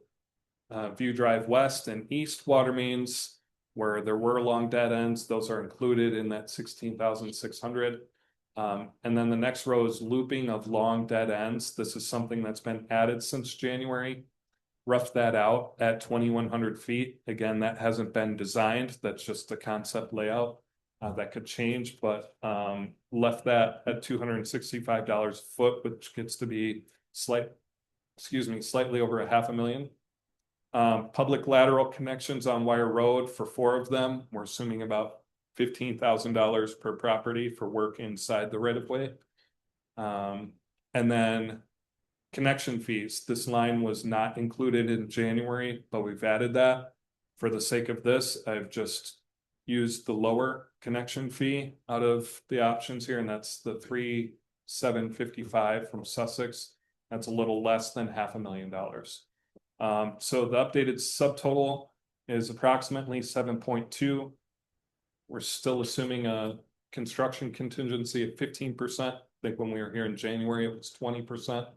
View Drive West and East water mains, where there were long dead ends, those are included in that 16,600. And then the next row is looping of long dead ends. This is something that's been added since January. Rough that out at 2,100 feet. Again, that hasn't been designed. That's just the concept layout. That could change, but left that at $265 a foot, which gets to be slightly over $500,000. Public lateral connections on Wire Road for 4 of them. We're assuming about $15,000 per property for work inside the right of way. And then connection fees. This line was not included in January, but we've added that. For the sake of this, I've just used the lower connection fee out of the options here, and that's the $3,755 from Sussex. That's a little less than $500,000. So the updated subtotal is approximately 7.2. We're still assuming a construction contingency of 15%. I think when we were here in January, it was 20%.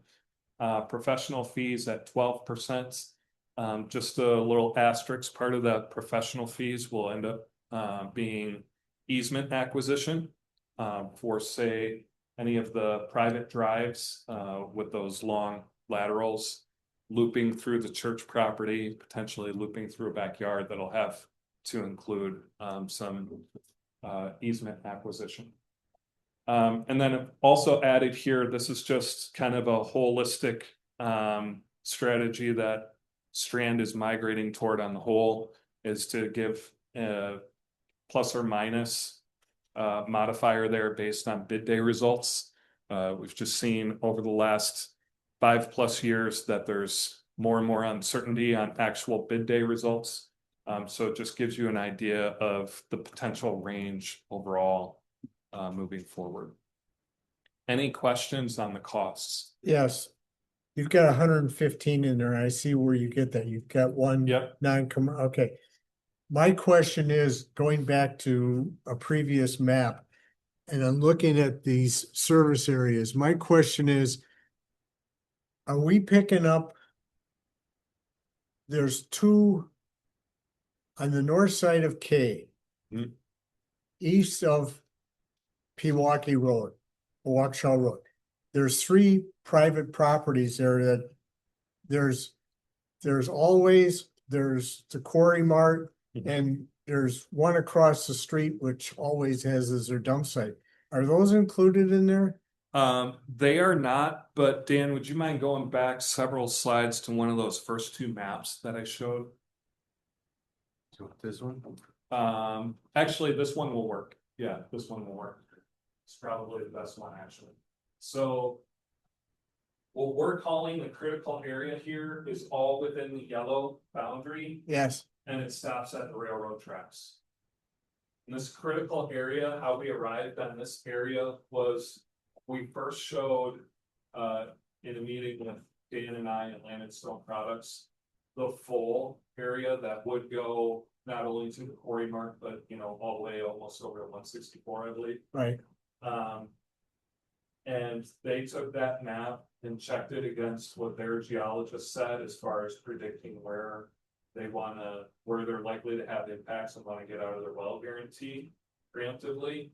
Professional fees at 12%. Just a little asterisk, part of that professional fees will end up being easement acquisition for, say, any of the private drives with those long laterals looping through the church property, potentially looping through a backyard that'll have to include some easement acquisition. And then also added here, this is just kind of a holistic strategy that Strand is migrating toward on the whole, is to give a plus or minus modifier there based on bid day results. We've just seen over the last 5+ years that there's more and more uncertainty on actual bid day results. So it just gives you an idea of the potential range overall moving forward. Any questions on the costs? yes. You've got 115 in there. I see where you get that. You've got one Yep. okay. My question is, going back to a previous map, and I'm looking at these service areas. My question is, are we picking up? There's 2 on the north side of K, east of Pewaukee Road, Waukesha Road. There's 3 private properties there that there's always the Quarry Mart, and there's one across the street which always has as their dump site. Are those included in there? They are not, but Dan, would you mind going back several slides to one of those first two maps that I showed? This one? Actually, this one will work. Yeah, this one will work. It's probably the best one, actually. So what we're calling the critical area here is all within the yellow boundary, Yes, and it stops at the railroad tracks. In this critical area, how we arrived on this area was, we first showed, in a meeting with Dan and I at Land and Stone Products, the full area that would go not only to the quarry mark, but, you know, all the way almost over to 164, I believe. right. And they took that map and checked it against what their geologist said as far as predicting where they wanna, where they're likely to have impacts and wanna get out of their well guarantee preemptively.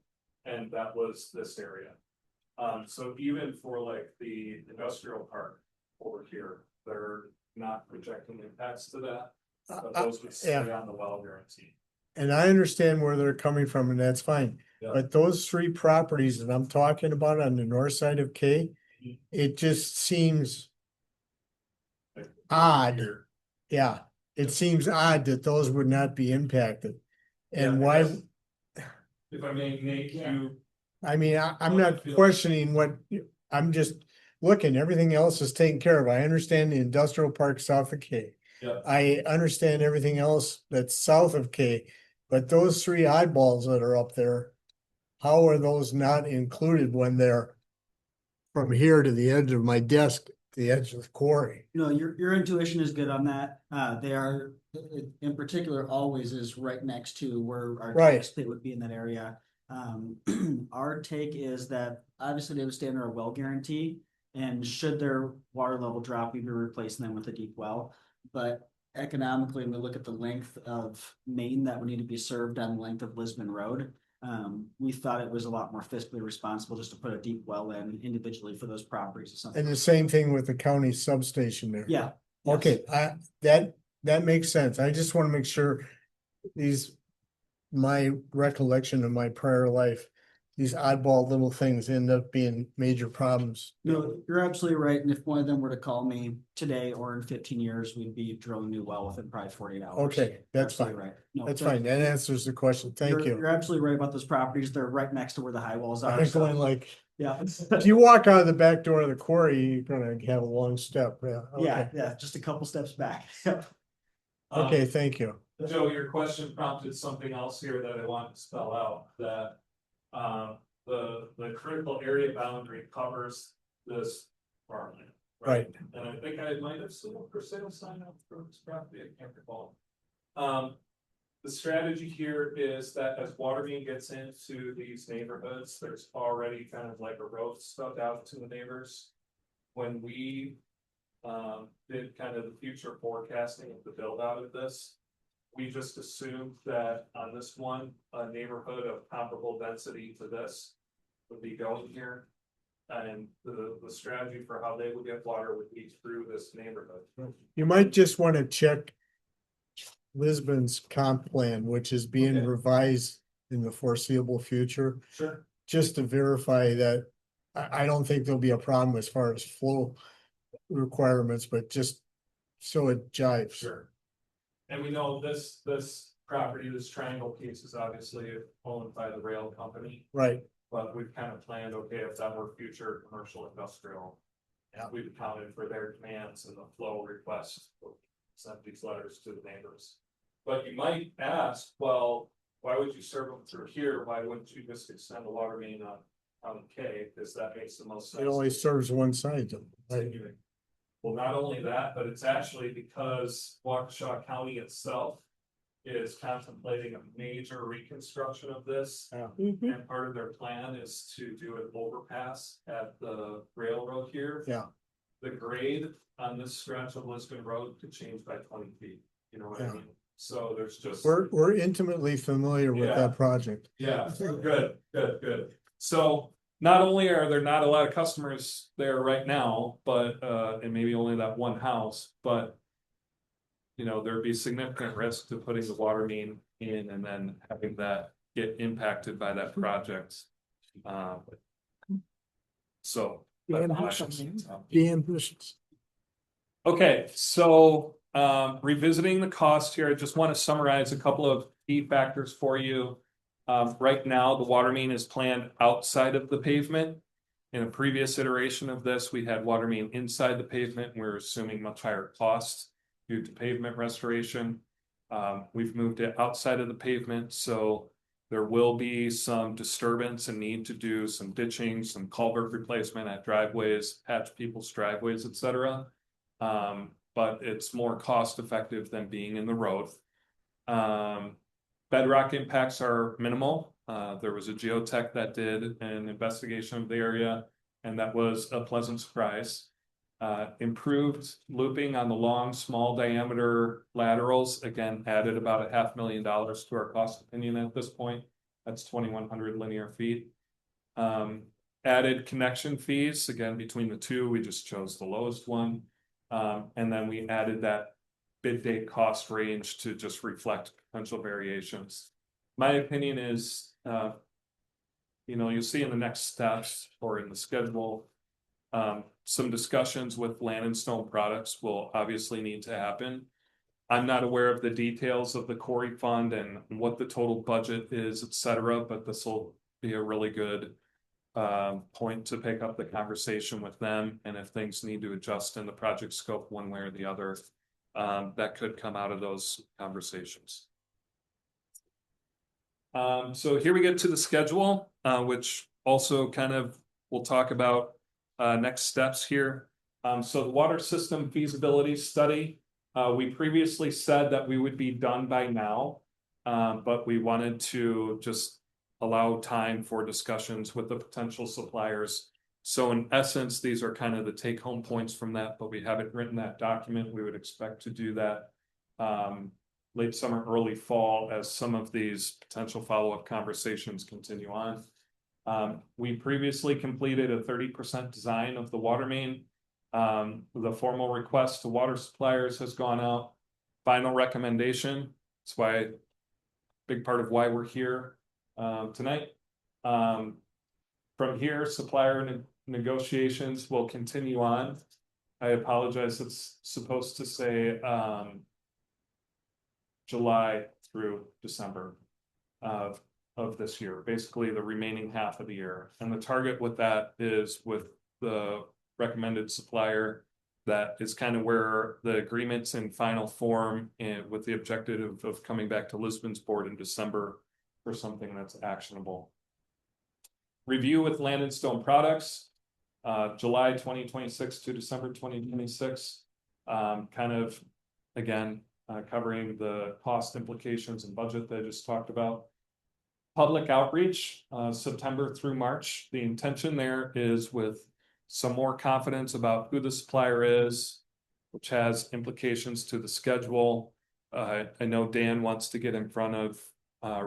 And that was this area. So even for like the industrial park over here, they're not projecting impacts to that. But those would stay on the well guarantee. And I understand where they're coming from, and that's fine. Yeah. But those three properties that I'm talking about on the north side of K, it just seems odd. Here. Yeah, it seems odd that those would not be impacted. And Yeah, why, if I may make you, I mean, I'm not questioning what, I'm just looking, everything else is taken care of. I understand the industrial park south of K. yeah, I understand everything else that's south of K, but those three eyeballs that are up there, how are those not included when they're from here to the edge of my desk, the edge of the quarry? No, your intuition is good on that. They are, in particular, always is right next to where our Right. tax pit would be in that area. Our take is that obviously they would stay under a well guarantee, and should their water level drop, we'd be replacing them with a deep well. But economically, when we look at the length of main that would need to be served on the length of Lisbon Road, we thought it was a lot more fiscally responsible just to put a deep well in individually for those properties or something. And the same thing with the county substation there. Yeah. Okay, that makes sense. I just want to make sure these, my recollection of my prior life, these oddball little things end up being major problems. No, you're absolutely right. And if one of them were to call me today or in 15 years, we'd be drilling a new well within probably 48 hours. Okay, that's Absolutely fine. Right. No, That's fine. That answers the question. Thank You're you. absolutely right about those properties. They're right next to where the high walls are. I'm so- going like, Yeah. if you walk out of the back door of the quarry, you're gonna have a long step. Yeah. Yeah, Okay. yeah, just a couple steps back. Okay, thank you. Joe, your question prompted something else here that I want to spell out, that the critical area boundary covers this farmland. Right. And I think I might have seen a for sale sign up for this property, I can't recall. The strategy here is that as water main gets into these neighborhoods, there's already kind of like a road stuck out to the neighbors. When we did kind of the future forecasting of the build out of this, we just assumed that on this one, a neighborhood of comparable density to this would be going here. And the strategy for how they would get water would be through this neighborhood. You might just want to check Lisbon's comp plan, which is being Okay. revised in the foreseeable future, Sure. just to verify that I don't think there'll be a problem as far as flow requirements, but just so it jives. Sure. And we know this property, this triangle piece is obviously owned by the rail company, Right, but we've kind of planned, okay, if that were future commercial industrial. Yeah. We've accounted for their demands and the flow requests, sent these letters to the neighbors. But you might ask, well, why would you serve them through here? Why wouldn't you just extend the water main on K? Because that makes the most sense. it only serves one side. Right. Continuing. Well, not only that, but it's actually because Waukesha County itself is contemplating a major reconstruction of this. Mhm. And part of their plan is to do an overpass at the railroad here. Yeah. The grade on this stretch of Lisbon Road could change by 20 feet, you know what I Yeah. mean? So there's just. We're intimately familiar with Yeah. that project. Yeah, good. So not only are there not a lot of customers there right now, but and maybe only that one house, but. You know, there'd be significant risk to putting the water main in and then having that get impacted by that project. So. Dan, that's have my- something. Dan, this- Okay, so revisiting the cost here, I just want to summarize a couple of key factors for you. Right now, the water main is planned outside of the pavement. In a previous iteration of this, we had water main inside the pavement, and we're assuming much higher costs due to pavement restoration. We've moved it outside of the pavement, so there will be some disturbance and need to do some ditching, some culvert replacement at driveways, patch people's driveways, etc. But it's more cost effective than being in the road. Bedrock impacts are minimal. There was a geotech that did an investigation of the area, and that was a pleasant surprise. Improved looping on the long, small diameter laterals, again, added about $500,000 to our cost opinion at this point. That's 2,100 linear feet. Added connection fees, again, between the two, we just chose the lowest one. And then we added that bid date cost range to just reflect potential variations. My opinion is, you'll see in the next steps or in the schedule, some discussions with Land and Stone Products will obviously need to happen. I'm not aware of the details of the Corey Fund and what the total budget is, etc., but this will be a really good point to pick up the conversation with them. And if things need to adjust in the project scope one way or the other, that could come out of those conversations. So here we get to the schedule, which also kind of we'll talk about next steps here. So the water system feasibility study, we previously said that we would be done by now, but we wanted to just allow time for discussions with the potential suppliers. So in essence, these are kind of the take-home points from that, but we haven't written that document. We would expect to do that late summer, early fall, as some of these potential follow-up conversations continue on. We previously completed a 30% design of the water main. The formal request to water suppliers has gone out. Final recommendation, that's why, big part of why we're here tonight. From here, supplier negotiations will continue on. I apologize, it's supposed to say July through December of this year, basically the remaining half of the year. And the target with that is with the recommended supplier. That is kind of where the agreement's in final form, and with the objective of coming back to Lisbon's board in December for something that's actionable. Review with Land and Stone Products, July 2026 to December 2026. Kind of, again, covering the cost implications and budget that I just talked about. Public outreach, September through March. The intention there is with some more confidence about who the supplier is, which has implications to the schedule. I know Dan wants to get in front of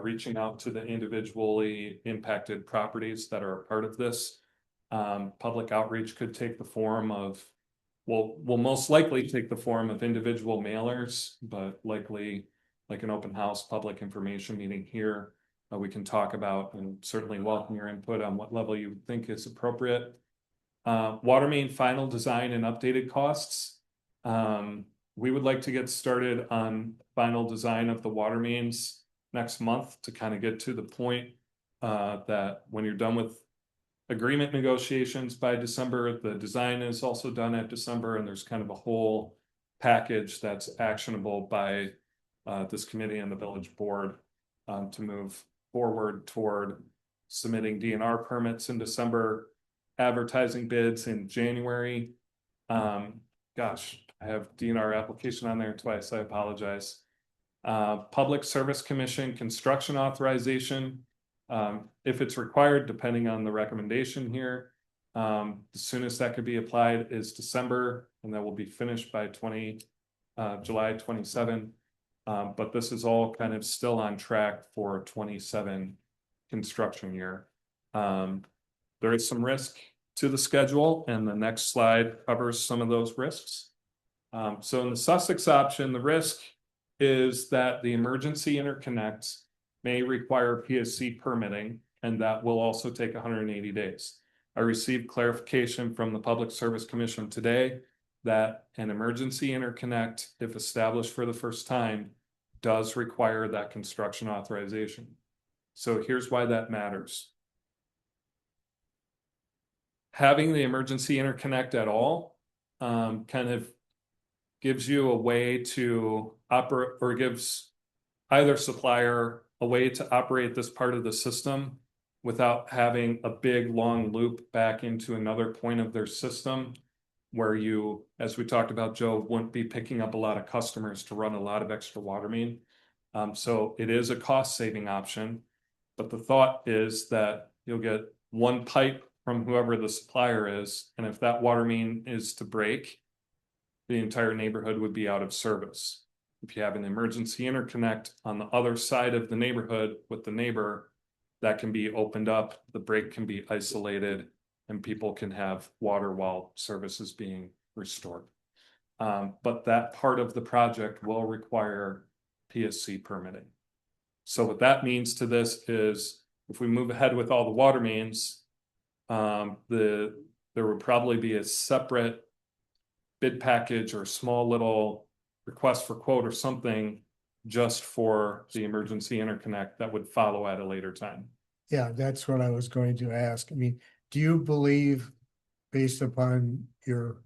reaching out to the individually impacted properties that are a part of this. Public outreach could take the form of, will most likely take the form of individual mailers, but likely like an open house public information meeting here. We can talk about and certainly welcome your input on what level you think is appropriate. Water main final design and updated costs. We would like to get started on final design of the water mains next month to kind of get to the point that when you're done with agreement negotiations by December, the design is also done at December, and there's kind of a whole package that's actionable by this committee and the village board to move forward toward submitting DNR permits in December, advertising bids in January. Gosh, I have DNR application on there twice, I apologize. Public Service Commission construction authorization, if it's required, depending on the recommendation here. The soonest that could be applied is December, and that will be finished by July 27. But this is all kind of still on track for 27 construction year. There is some risk to the schedule, and the next slide covers some of those risks. So in the Sussex option, the risk is that the emergency interconnect may require PSC permitting, and that will also take 180 days. I received clarification from the Public Service Commission today that an emergency interconnect, if established for the first time, does require that construction authorization. So here's why that matters. Having the emergency interconnect at all kind of gives you a way to operate, or gives either supplier a way to operate this part of the system without having a big long loop back into another point of their system where you, as we talked about, Joe, wouldn't be picking up a lot of customers to run a lot of extra water main. So it is a cost saving option, but the thought is that you'll get one pipe from whoever the supplier is, and if that water main is to break, the entire neighborhood would be out of service. If you have an emergency interconnect on the other side of the neighborhood with the neighbor, that can be opened up, the break can be isolated, and people can have water while service is being restored. But that part of the project will require PSC permitting. So what that means to this is if we move ahead with all the water mains, there would probably be a separate bid package or small little request for quote or something just for the emergency interconnect that would follow at a later time. Yeah, that's what I was going to ask. I mean, do you believe, based upon your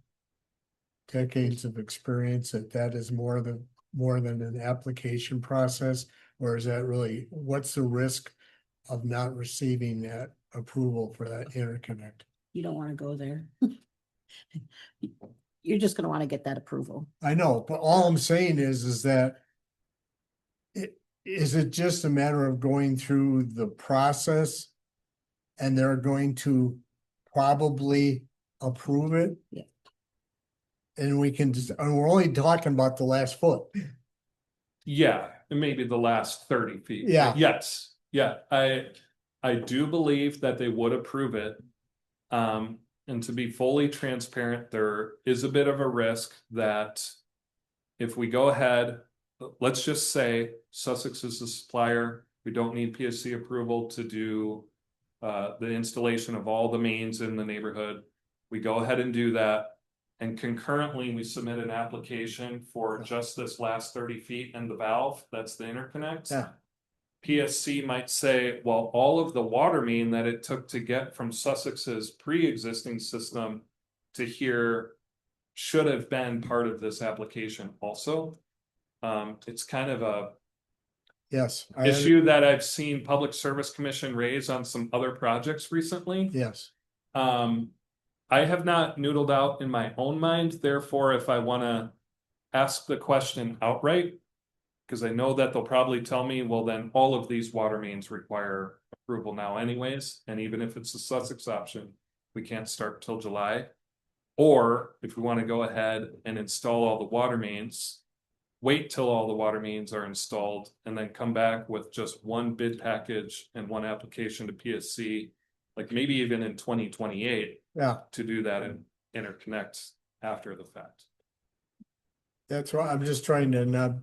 decades of experience, that that is more than an application process? Or is that really, what's the risk of not receiving that approval for that interconnect? You don't want to go there. You're just gonna want to get that approval. I know, but all I'm saying is that is it just a matter of going through the process and they're going to probably approve it? Yeah. And we can just, and we're only talking about the last foot. Yeah, and maybe the last 30 feet. Yeah. Yes, yeah, I do believe that they would approve it. And to be fully transparent, there is a bit of a risk that if we go ahead, let's just say Sussex is the supplier, we don't need PSC approval to do the installation of all the mains in the neighborhood. We go ahead and do that. And concurrently, we submit an application for just this last 30 feet and the valve, that's the interconnect. Yeah. PSC might say, well, all of the water main that it took to get from Sussex's pre-existing system to here should have been part of this application also. It's kind of a Yes. issue that I've seen Public Service Commission raise on some other projects recently. Yes. I have not noodled out in my own mind, therefore, if I want to ask the question outright, because I know that they'll probably tell me, well, then all of these water mains require approval now anyways, and even if it's a Sussex option, we can't start till July. Or if we want to go ahead and install all the water mains, wait till all the water mains are installed, and then come back with just one bid package and one application to PSC, like maybe even in 2028. Yeah. To do that and interconnect after the fact. That's why I'm just trying to not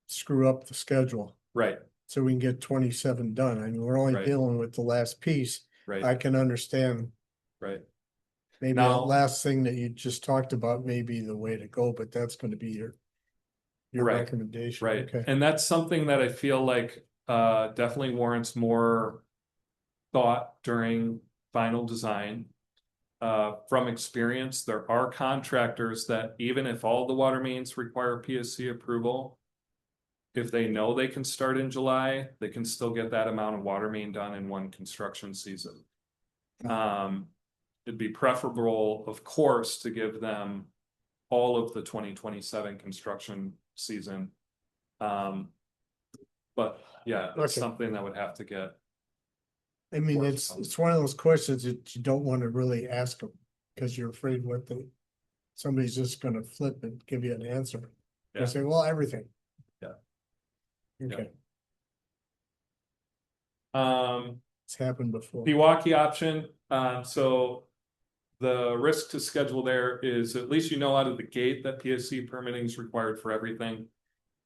screw up the schedule Right, so we can get 27 done. I mean, we're only Right. dealing with the last piece. right, I can understand right. maybe Now- that last thing that you just talked about may be the way to go, but that's going to be your Right, recommendation. Right, Okay. and that's something that I feel like definitely warrants more thought during final design. From experience, there are contractors that even if all the water mains require PSC approval, if they know they can start in July, they can still get that amount of water main done in one construction season. It'd be preferable, of course, to give them all of the 2027 construction season. But yeah, it's Okay. something that would have to get. I mean, it's one of those questions that you don't want to really ask them because you're afraid somebody's just going to flip and give you an answer. Yeah. They say, well, everything. Yeah. Okay, Um, it's happened before. Pewaukee option, so the risk to schedule there is at least you know out of the gate that PSC permitting is required for everything.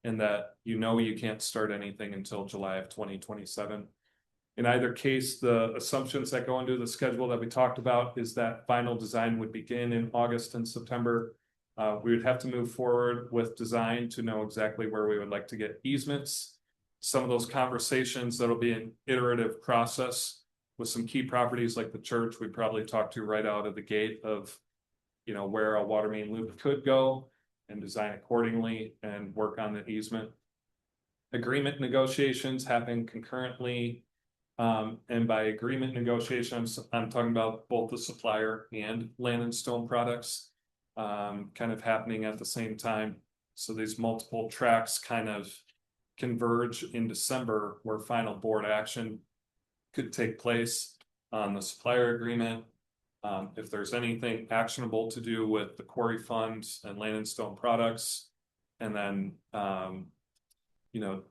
And that you know you can't start anything until July of 2027. In either case, the assumptions that go into the schedule that we talked about is that final design would begin in August and September. We would have to move forward with design to know exactly where we would like to get easements. Some of those conversations, that'll be an iterative process with some key properties like the church. We'd probably talk to right out of the gate of, where a water main loop could go and design accordingly and work on the easement. Agreement negotiations happen concurrently. And by agreement negotiations, I'm talking about both the supplier and Land and Stone Products, kind of happening at the same time. So these multiple tracks kind of converge in December, where final board action could take place on the supplier agreement. If there's anything actionable to do with the quarry funds and Land and Stone Products, and then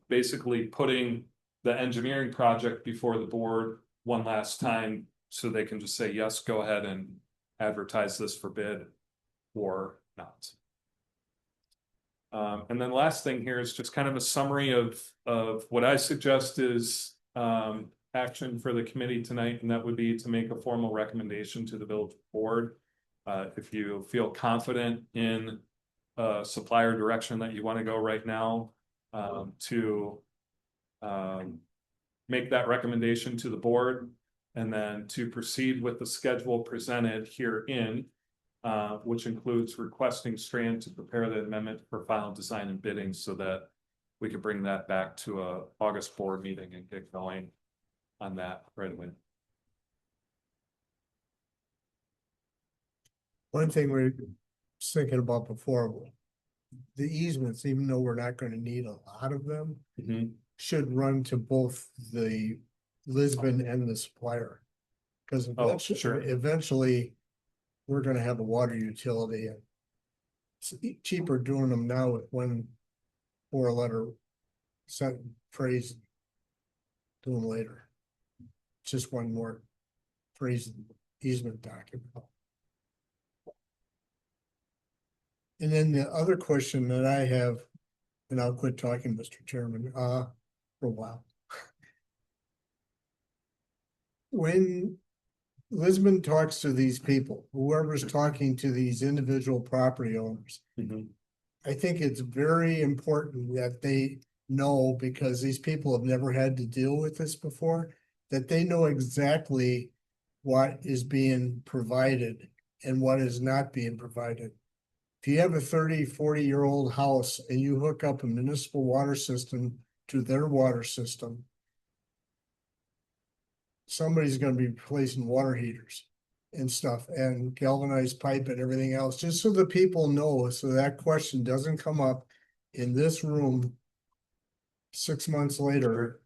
basically putting the engineering project before the board one last time, so they can just say, yes, go ahead and advertise this for bid or not. And then last thing here is just kind of a summary of what I suggest is action for the committee tonight, and that would be to make a formal recommendation to the village board. If you feel confident in supplier direction that you want to go right now, to make that recommendation to the board, and then to proceed with the schedule presented herein, which includes requesting Strand to prepare the amendment for final design and bidding, so that we could bring that back to a August board meeting and get going on that right away. One thing we were thinking about before, the easements, even though we're not gonna need a lot of them, should run to both the Lisbon and the supplier. Cause eventually, we're gonna have a water utility, and it's cheaper doing them now with one 4-letter phrase. Do them later. Just one more phrase in the easement document. And then the other question that I have, and I'll quit talking, Mr. Chairman, for a while. When Lisbon talks to these people, whoever's talking to these individual property owners, I think it's very important that they know, because these people have never had to deal with this before, that they know exactly what is being provided and what is not being provided. If you have a 30-40-year-old house and you hook up a municipal water system to their water system, somebody's gonna be replacing water heaters and stuff, and galvanized pipe and everything else, just so the people know, so that question doesn't come up in this room 6 months later.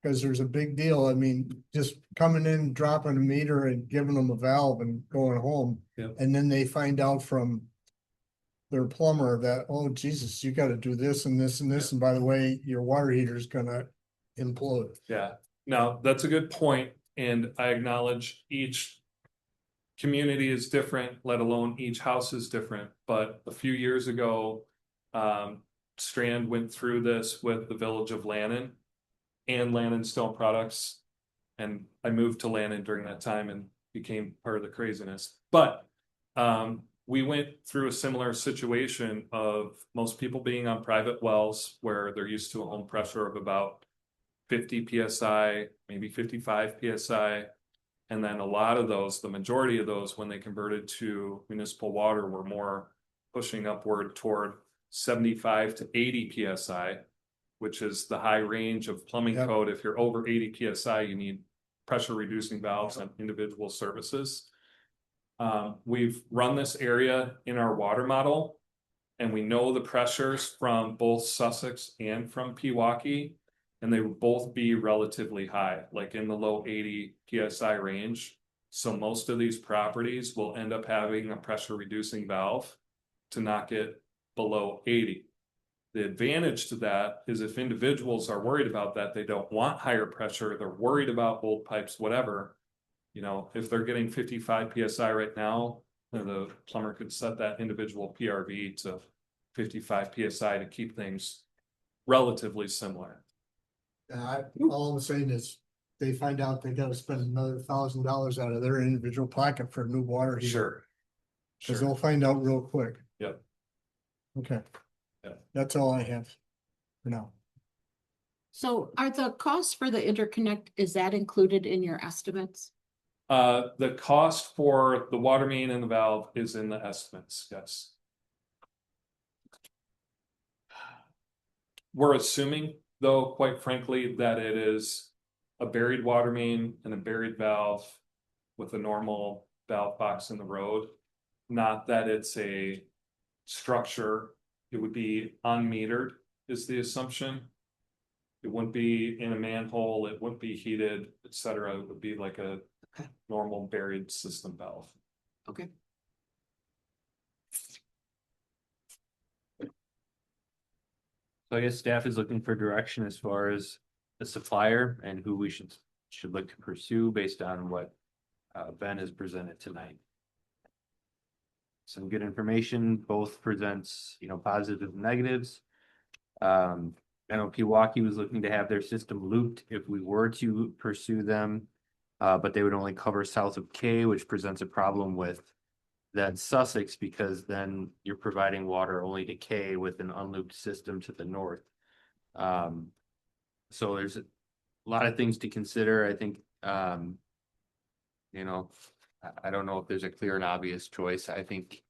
Because there's a big deal. I mean, just coming in, dropping a meter and giving them a valve and going home. Yep. And then they find out from their plumber that, oh, Jesus, you gotta do this and this and this, and by the way, your water heater is gonna implode. Yeah, no, that's a good point, and I acknowledge each community is different, let alone each house is different. But a few years ago, Strand went through this with the village of Lannon and Land and Stone Products, and I moved to Lannon during that time and became part of the craziness. But we went through a similar situation of most people being on private wells where they're used to a home pressure of about 50 PSI, maybe 55 PSI. And then a lot of those, the majority of those, when they converted to municipal water, were more pushing upward toward 75 to 80 PSI, which is the high range of plumbing code. If you're over 80 PSI, you need pressure reducing valves on individual services. We've run this area in our water model, and we know the pressures from both Sussex and from Pewaukee, and they will both be relatively high, like in the low 80 PSI range. So most of these properties will end up having a pressure reducing valve to knock it below 80. The advantage to that is if individuals are worried about that, they don't want higher pressure, they're worried about old pipes, whatever. You know, if they're getting 55 PSI right now, the plumber could set that individual PRV to 55 PSI to keep things relatively similar. All I'm saying is, they find out they gotta spend another $1,000 out of their individual pocket for a new water heater. Sure. Cause Sure, they'll find out real quick. Yep. Okay. Yeah. That's all I have for now. So are the costs for the interconnect, is that included in your estimates? The cost for the water main and the valve is in the estimates, yes. We're assuming, though, quite frankly, that it is a buried water main and a buried valve with a normal valve box in the road. Not that it's a structure, it would be unmetered is the assumption. It wouldn't be in a manhole, it wouldn't be heated, etc. It would be like a normal buried system valve. Okay. So I guess staff is looking for direction as far as the supplier and who we should look to pursue based on what Ben has presented tonight. Some good information, both presents, positives and negatives. I know Pewaukee was looking to have their system looped if we were to pursue them. But they would only cover south of K, which presents a problem with that Sussex, because then you're providing water only to K with an unlooped system to the north. So there's a lot of things to consider. I think, I don't know if there's a clear and obvious choice. I think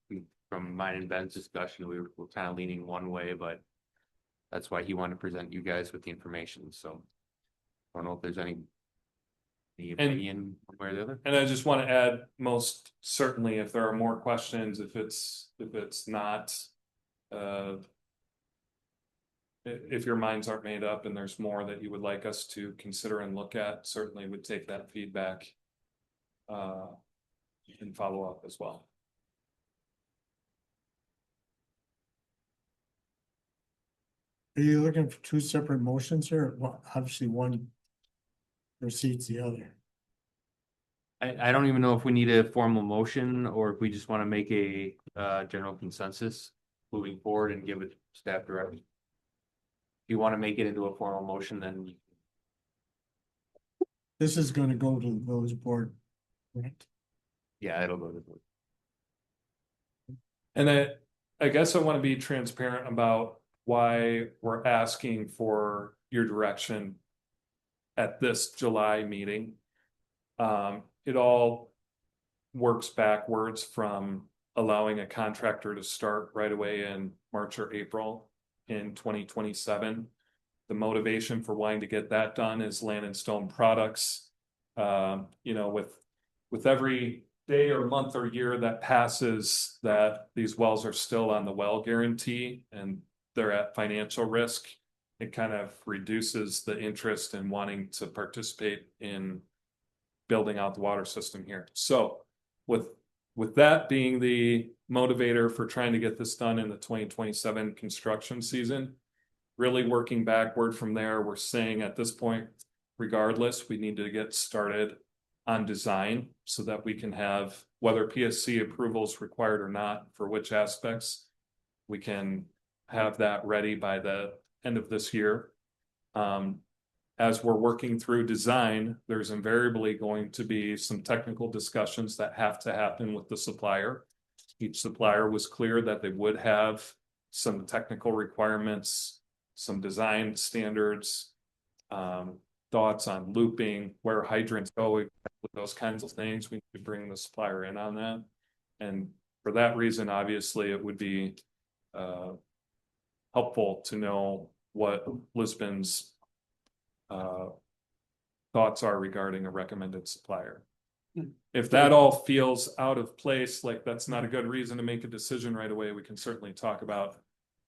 from mine and Ben's discussion, we're kind of leaning one way, but that's why he wanted to present you guys with the information. So I don't know if there's any opinion one way or the other. And I just want to add, most certainly, if there are more questions, if it's not, if your minds aren't made up and there's more that you would like us to consider and look at, certainly would take that feedback and follow up as well. Are you looking for two separate motions here? Well, obviously one precedes the other. I don't even know if we need a formal motion or if we just want to make a general consensus moving forward and give it staff direction. If you want to make it into a formal motion, then This is gonna go to the village board, right? yeah, it'll go to the board. And I guess I want to be transparent about why we're asking for your direction at this July meeting. It all works backwards from allowing a contractor to start right away in March or April in 2027. The motivation for wanting to get that done is Land and Stone Products. With every day or month or year that passes that these wells are still on the well guarantee and they're at financial risk, it kind of reduces the interest in wanting to participate in building out the water system here. So with that being the motivator for trying to get this done in the 2027 construction season, really working backward from there, we're saying at this point, regardless, we need to get started on design so that we can have, whether PSC approval is required or not, for which aspects, we can have that ready by the end of this year. As we're working through design, there's invariably going to be some technical discussions that have to happen with the supplier. Each supplier was clear that they would have some technical requirements, some design standards, thoughts on looping, where hydrants go, with those kinds of things. We need to bring the supplier in on that. And for that reason, obviously, it would be helpful to know what Lisbon's thoughts are regarding a recommended supplier. If that all feels out of place, like that's not a good reason to make a decision right away, we can certainly talk about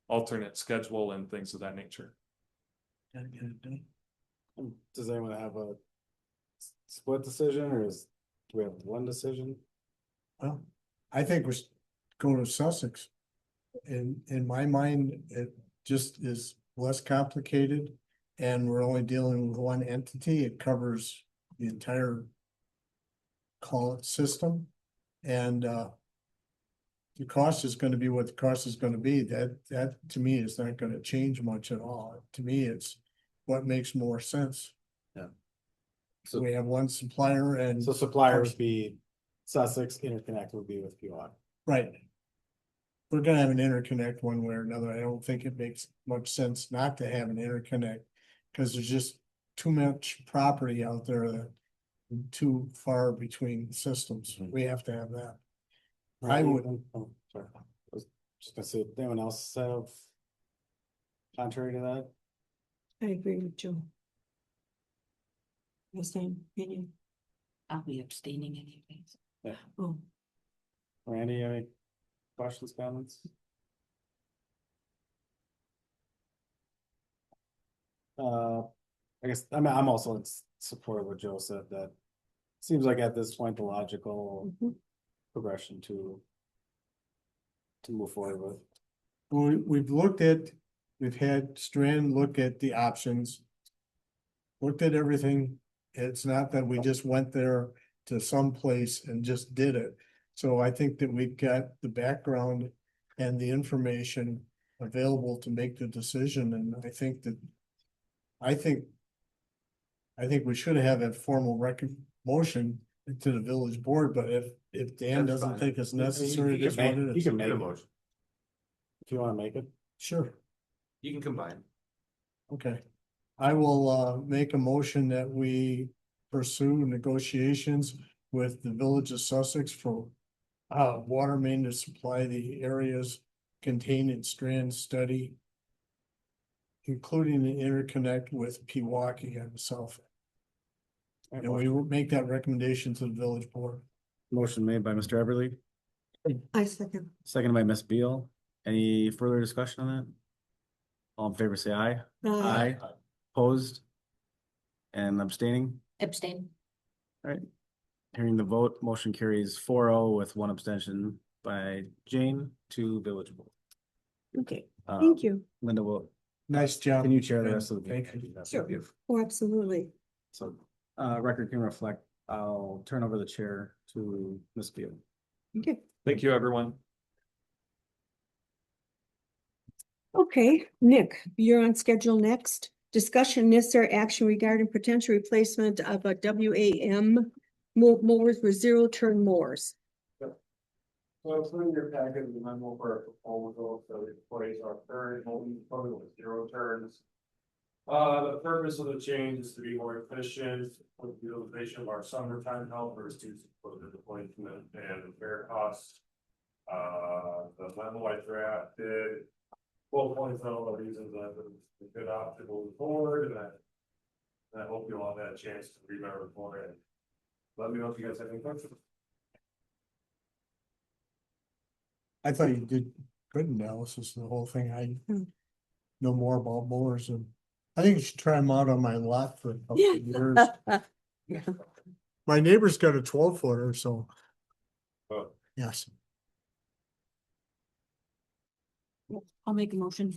alternate schedule and things of that nature. Gotta get it done. Does anyone have a split decision do we have one decision? Well, I think we're going to Sussex. In my mind, it just is less complicated. And we're only dealing with one entity. It covers the entire, call it, system. And the cost is gonna be what the cost is gonna be. That to me is not gonna change much at all. To me, it's what makes more sense. So- We have one supplier and. So supplier would be Sussex, interconnect would be with PWC. Right. We're gonna have an interconnect one way or another. I don't think it makes much sense not to have an interconnect. Cause there's just too much property out there that too far between systems. We have to have that. I would, Oh, sorry. I was just gonna say, anyone else have contrary to that? I agree with Joe. The same opinion. I'll be abstaining anyways. Oh, Randy, any questions, comments? I guess, I'm also in support of what Joe said, that seems like at this point, the logical mhm. progression to move forward with. we've had Strand look at the options. Looked at everything. It's not that we just went there to some place and just did it. So I think that we've got the background and the information available to make the decision, and I think we should have a formal motion to the village board, but if Dan That's doesn't fine. think it's You necessary, can that's what make- it you is. can make Make a it. motion. If you wanna make it. Sure, You can combine. okay. I will make a motion that we pursue negotiations with the village of Sussex for water main to supply the areas contained in Strand study, including the interconnect with Pewaukee on the south. And we will make that recommendation to the village board. Motion made by Mr. Everly, I second. seconded by Ms. Beal. Any further discussion on that? All in favor, say aye. Aye. Opposed? And abstaining? Abstain. Hearing the vote, motion carries 4-0 with one abstention by Jane to village board. Okay, Um, thank you. Linda will, Nice job. can you chair the rest of the Thank meeting? you. Oh, absolutely. So, record can reflect, I'll turn over the chair to Ms. Beal. Okay. Thank you, everyone. Okay, Nick, you're on schedule next. Discussion necessary action regarding potential replacement of a WAM mowers with zero turn mowers. So it's in your packet, the memo for a proposal, so it replace our current mowing equipment with 0 turns. The purpose of the change is to be more efficient with the utilization of our summertime helpers to support the deployment and repair costs. The memo I drafted, full points on all the reasons that it's a good option moving forward, and I hope you all had a chance to read my report and let me know if you guys have any questions. I thought you did good analysis of the whole thing. I Hmm. know more about mowers and I think you should try them out on my lot for a couple of years. My neighbor's got a 12-footer, so. Oh. Yes, I'll make a motion.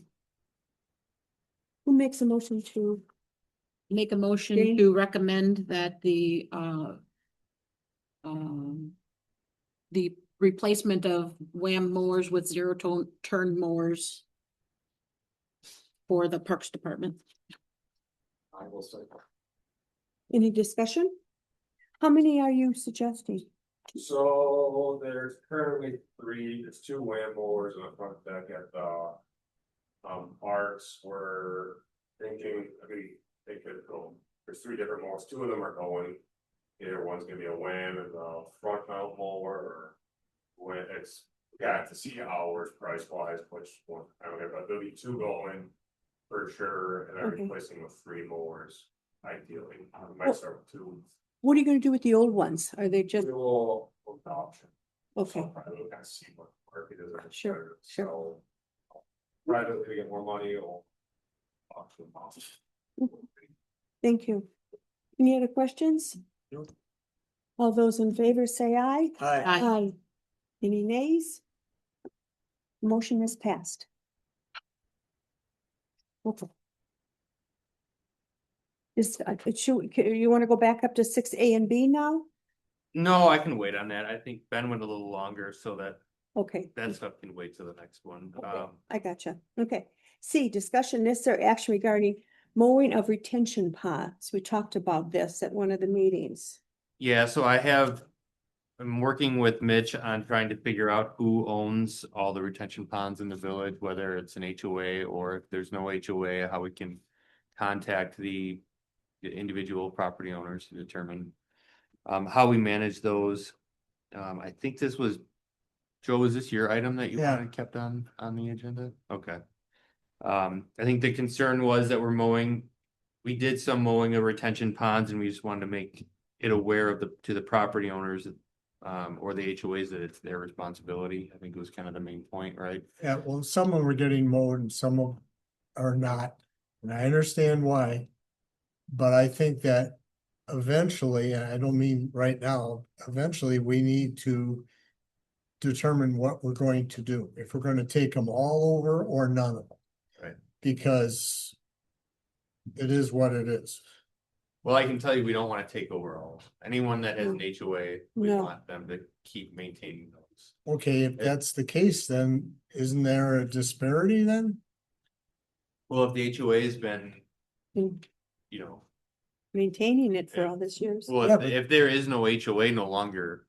Who makes a motion to? Make a motion Jane? to recommend that the replacement of WAM mowers with zero turn mowers for the Parks Department. I will say. Any discussion? How many are you suggesting? So there's currently 3, there's 2 WAM mowers on the front deck at the. Parks, we're thinking, they could go, there's 3 different mowers, 2 of them are going. Either one's gonna be a WAM and a front mount mower, or when it's, got to see hours price wise, which one, I don't know, but there'll be 2 going. For sure, and I'm Okay. replacing with 3 mowers, ideally, I might start with 2. What are you gonna do with the old ones? Are they just, We will look at option. okay, So probably look and see what market is. there. Sure, sure. So, privately to get more money or. Auction. thank you. Any other questions? No. All those in favor say aye. Aye. Aye. Any nays? Motion is passed. Okay. You wanna go back up to 6A and B now? No, I can wait on that. I think Ben went a little longer, so Okay. that stuff can wait till the next one. Okay, I gotcha. Okay. C, discussion necessary action regarding mowing of retention ponds. We talked about this at one of the meetings. Yeah, so I'm working with Mitch on trying to figure out who owns all the retention ponds in the village, whether it's an HOA or if there's no HOA, how we can contact the individual property owners to determine how we manage those. I think this was, Joe, was this your item that you Yeah. wanted kept on the agenda? Okay. I think the concern was that we did some mowing of retention ponds and we just wanted to make it aware of to the property owners or the HOAs that it's their responsibility. I think it was kind of the main point, right? Yeah, well, some of them are getting mowed and some of them are not, and I understand why. But I think that eventually, and I don't mean right now, eventually we need to determine what we're going to do, if we're gonna take them all over or none of them. Right. Because it is what it is. Well, I can tell you, we don't want to take over all. Anyone that has an HOA, we No. want them to keep maintaining those. Okay, if that's the case, then isn't there a disparity then? Well, if the HOA has been, Mm. you know, Maintaining it for all these years. well, Yeah, if, but- if there is no HOA no longer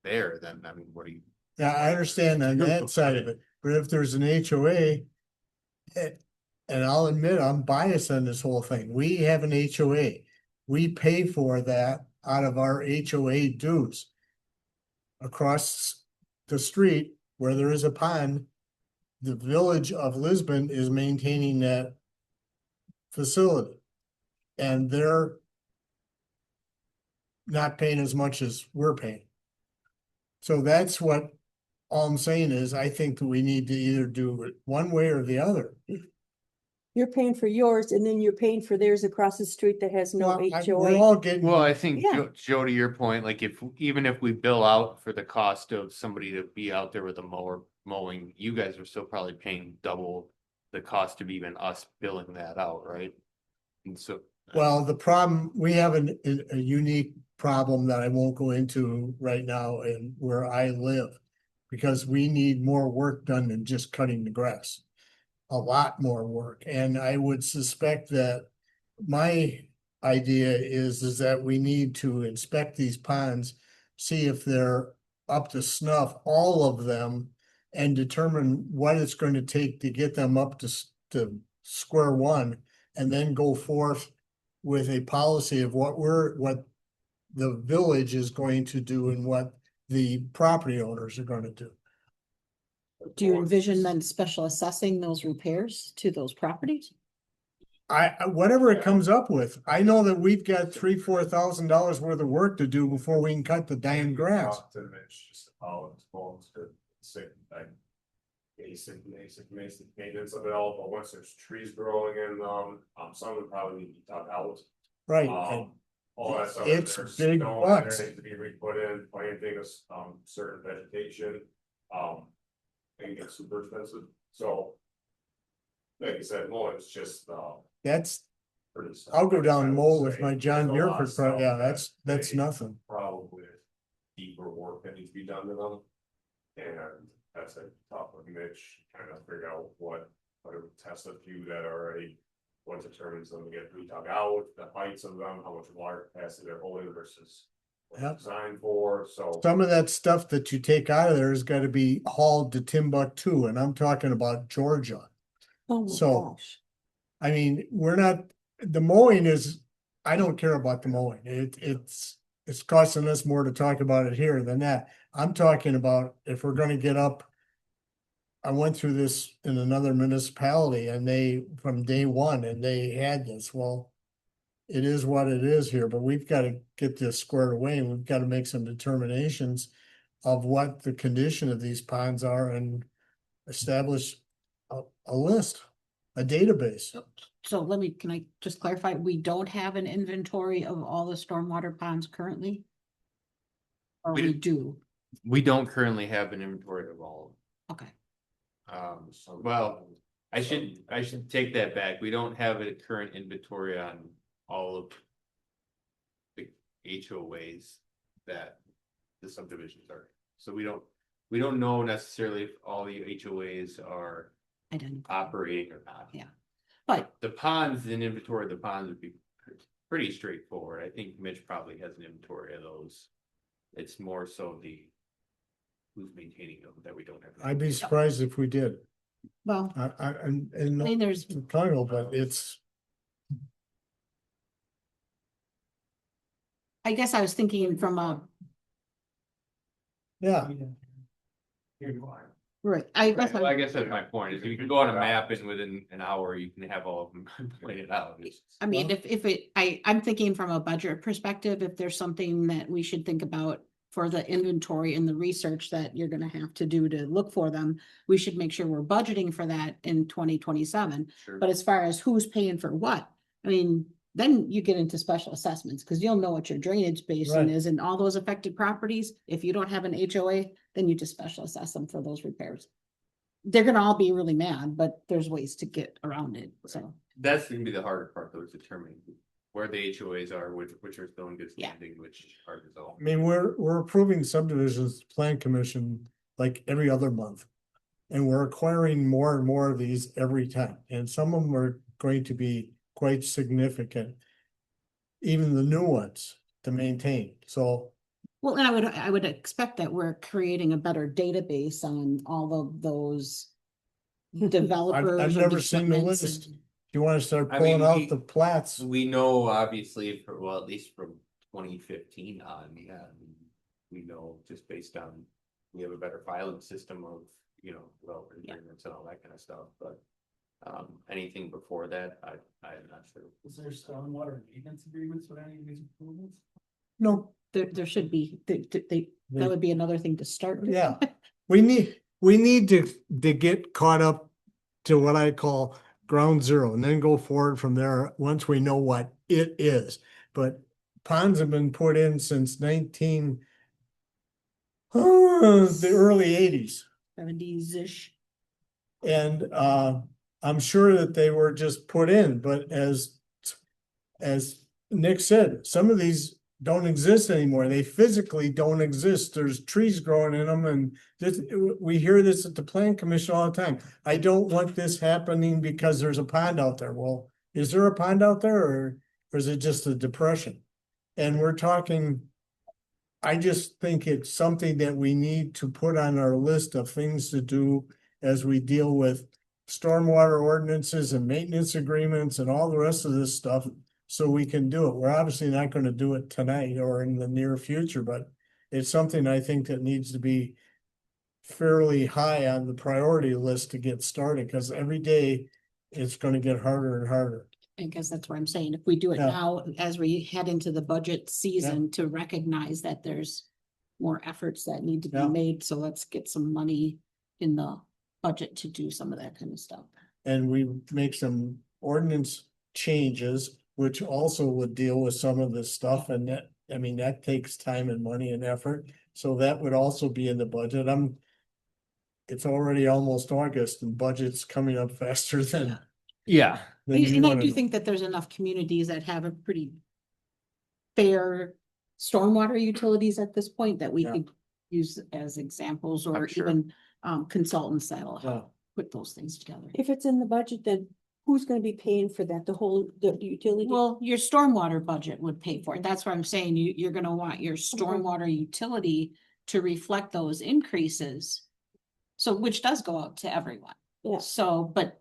there, then I mean, what do you? Yeah, I understand on that side of it, but if there's an HOA. And I'll admit, I'm biased on this whole thing. We have an HOA. We pay for that out of our HOA dues. Across the street where there is a pond, the village of Lisbon is maintaining that facility. And they're not paying as much as we're paying. So that's what all I'm saying is, I think that we need to either do it one way or the other. You're paying for yours and then you're paying for theirs across the street that has no Well, we're HOA. all getting. Well, I think Yeah. Joe, to your point, like even if we bill out for the cost of somebody to be out there with a mower mowing, you guys are still probably paying double the cost of even us billing that out, right? And so. Well, the problem, we have a unique problem that I won't go into right now in where I live. Because we need more work done than just cutting the grass. A lot more work, and I would suspect that my idea is that we need to inspect these ponds. See if they're up to snuff, all of them, and determine what it's going to take to get them up to square one. And then go forth with a policy of what the village is going to do and what the property owners are gonna do. Do you envision then special assessing those repairs to those properties? Whatever it comes up with, I know that we've got $3,000-4,000 worth of work to do before we can cut the damn grass. Talk to Mitch, just how it's going to say, like, basic maintenance of it all, but once there's trees growing in, some of them probably need to be dug out. Right, All that stuff. It's there's big stone in there bucks. needs to be re-put in, planting certain vegetation, and get super expensive, so. Like you said, mowing's just, that's, pretty. I'll go down and mow with my John There's a Deere lot for, of stuff yeah, that that's they nothing. Probably deeper work that needs to be done to them. And that's a tough of Mitch, kind of figure out what would test a few that are already. What determines them to get dug out, the heights of them, how much water capacity they're holding versus. What they're Yep. designed for, so. Some of that stuff that you take out of there has gotta be hauled to Timbuktu, and I'm talking about Georgia. Oh my So- gosh. I mean, the mowing is, I don't care about the mowing. It's costing us more to talk about it here than that. I'm talking about if we're gonna get up. I went through this in another municipality and from day one, and they had this, well. It is what it is here, but we've gotta get this squared away and we've gotta make some determinations. Of what the condition of these ponds are and establish a list, a database. So can I just clarify, we don't have an inventory of all the stormwater ponds currently? Or We we do. do, We don't currently have an inventory of all okay, of them. Well, I should take that back. We don't have a current inventory on all of the HOAs that the subdivisions are. So we don't know necessarily if all the HOAs are identify. operating or not. Yeah. But The ponds and inventory of the ponds would be pretty straightforward. I think Mitch probably has an inventory of those. It's more so the who's maintaining them that we don't have. I'd be surprised if we did. well, And I mean, there's, Triangle, but it's, I guess I was thinking from a, yeah. right, Well, I guess that's my point, is you can go on a map and within an hour, you can have all of them pointed out. I mean, I'm thinking from a budget perspective, if there's something that we should think about for the inventory and the research that you're gonna have to do to look for them, we should make sure we're budgeting for that in 2027. Sure. But as far as who's paying for what, I mean, then you get into special assessments, because you'll know what your drainage basin Right. is and all those affected properties. If you don't have an HOA, then you just special assess them for those repairs. They're gonna all be really mad, but there's ways to get around it, so. That's gonna be the harder part, though, is determining where the HOAs are, which are still in good Yeah. standing, which is hard to solve. I mean, we're approving subdivisions, plan commission like every other month. And we're acquiring more and more of these every time, and some of them are going to be quite significant. Even the new ones to maintain, so. Well, and I would expect that we're creating a better database on all of those developers. I've or never seen the departments list. and- You wanna start I mean, pulling out we- the plats, We know, obviously, for, well, at least from 2015 on, yeah, we know just based on, we have a better filing system of, well, agreements and all that kind of stuff, but. Anything before that, I'm not sure. Is there stormwater maintenance agreements with any of these approvals? no, There should be, that would be another thing to start. with. yeah. We need to get caught up to what I call ground zero and then go forward from there once we know what it is. But ponds have been put in since the early 80s. 70s-ish. And I'm sure that they were just put in, but as Nick said, some of these don't exist anymore. They physically don't exist. There's trees growing in them, and we hear this at the plan commission all the time. I don't want this happening because there's a pond out there. Well, is there a pond out there, or is it just a depression? And we're talking, I just think it's something that we need to put on our list of things to do as we deal with stormwater ordinances and maintenance agreements and all the rest of this stuff, so we can do it. We're obviously not gonna do it tonight or in the near future, but it's something I think that needs to be fairly high on the priority list to get started, because every day it's gonna get harder and harder. I guess that's what I'm saying. If we do it Yeah. now, as we head into the budget season, to recognize that there's more efforts that need to be Yeah. made, so let's get some money in the budget to do some of that kind of stuff. And we make some ordinance changes, which also would deal with some of this stuff, and that, I mean, that takes time and money and effort. So that would also be in the budget. It's already almost August and budget's coming up faster than. Yeah. than you And I wanna- do think that there's enough communities that have a pretty fair stormwater utilities at this point that we Yeah. could use as examples, or I'm sure. even consultants that'll Yeah. help put those things together. If it's in the budget, then who's gonna be paying for that? The utility? Well, your stormwater budget would pay for it. That's what I'm saying. You're gonna want your stormwater utility to reflect those increases. So, which does go out to everyone. Yeah. So, but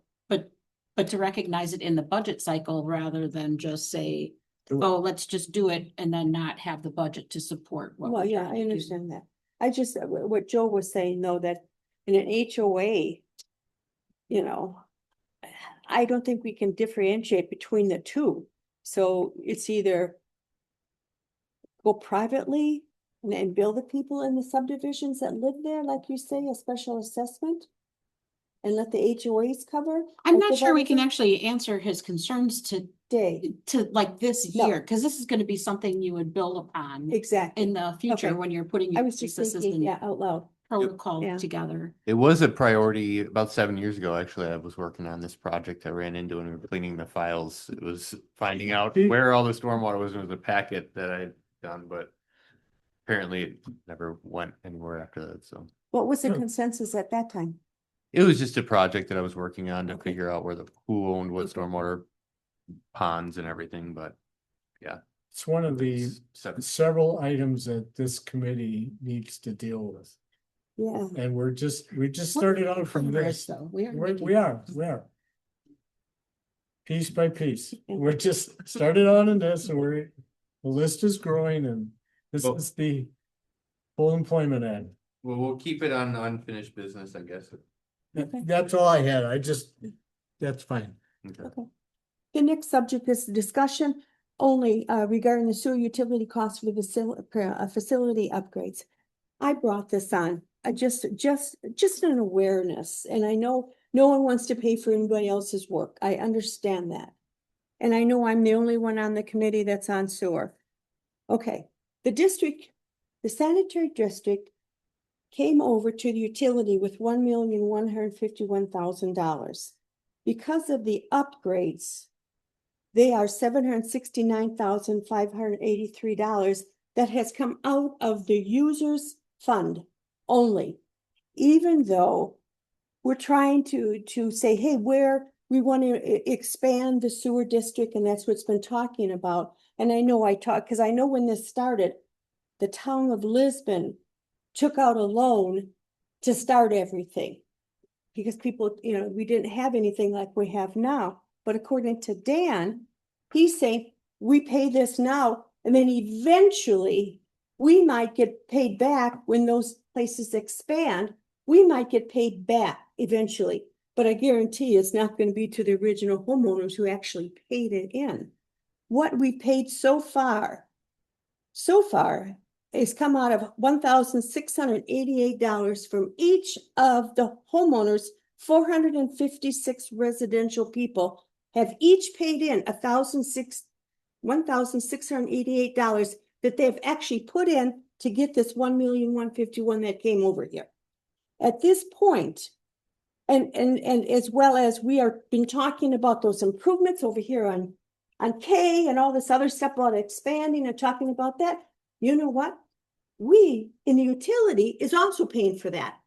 to recognize it in the budget cycle rather than just say, Do it. oh, let's just do it and then not have the budget to support what. Well, we're yeah, trying I to do. understand that. I just, what Joe was saying though, that in an HOA, I don't think we can differentiate between the two. So it's either go privately and bill the people in the subdivisions that live there, like you say, a special assessment, and let the HOAs cover. I'm or not go sure we by can the actually answer his concerns Day, to like this No. year, because this is gonna be something you would build upon exactly. in the future Okay. when you're putting I your was just thinking, assistant yeah, out loud. protocol Yeah. together. It was a priority about 7 years ago, actually. I was working on this project I ran into when we were cleaning the files. It was finding out See? where all the stormwater was. It was a packet that I'd done, but apparently it never went anywhere after that, so. What was the Yeah. consensus at that time? It was just a project that I was working on to figure out who owned what stormwater ponds and everything, but It's one of the it's separate. several items that this committee needs to deal with. Yeah. And we just started out from this. So we are. We are. Piece by piece. We're just started on in this and the list is growing and this Well- is the full employment act. Well, we'll keep it on unfinished business, I guess. That's all I had. That's fine. Okay. The next subject is discussion only regarding the sewer utility costs for the facility upgrades. I brought this on, just an awareness, and I know no one wants to pay for anybody else's work. I understand that. And I know I'm the only one on the committee that's on sewer. Okay, the sanitary district came over to the utility with $1,151,000. Because of the upgrades, they are $769,583 that has come out of the user's fund only. Even though we're trying to say, hey, we want to expand the sewer district, and that's what's been talking about. And I know because I know when this started, the town of Lisbon took out a loan to start everything. Because people, we didn't have anything like we have now. But according to Dan, he's saying we pay this now, and then eventually we might get paid back when those places expand. We might get paid back eventually, but I guarantee it's not going to be to the original homeowners who actually paid it in. What we paid so far is come out of $1,688 from each of the homeowners. 456 residential people have each paid in $1,688 that they've actually put in to get this $1,151,000 that came over here. At this point, and as well as we are been talking about those improvements over here on K and all this other stuff about expanding and talking about that, you know what? We in the utility is also paying for that.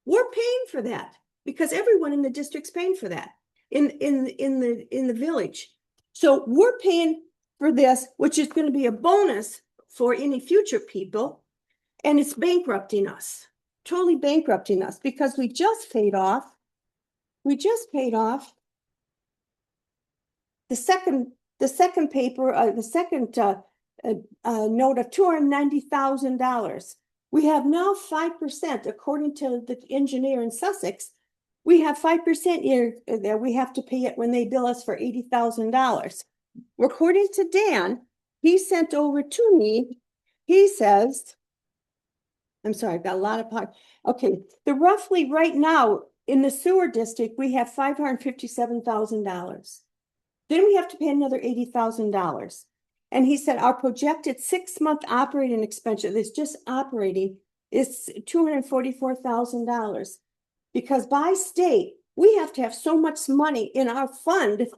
We're paying for that because everyone in the district's paying for that in the village. So we're paying for this, which is going to be a bonus for any future people, and it's bankrupting us. Totally bankrupting us because we just paid off the second paper, the second note of $290,000. We have now 5%, according to the engineer in Sussex. We have 5% here that we have to pay it when they bill us for $80,000. According to Dan, he sent over to me, he says, I'm sorry, I've got a lot of okay, the roughly right now in the sewer district, we have $557,000. Then we have to pay another $80,000. And he said our projected 6-month operating expenditure, that's just operating, is $244,000. Because by state, we have to have so much money in our fund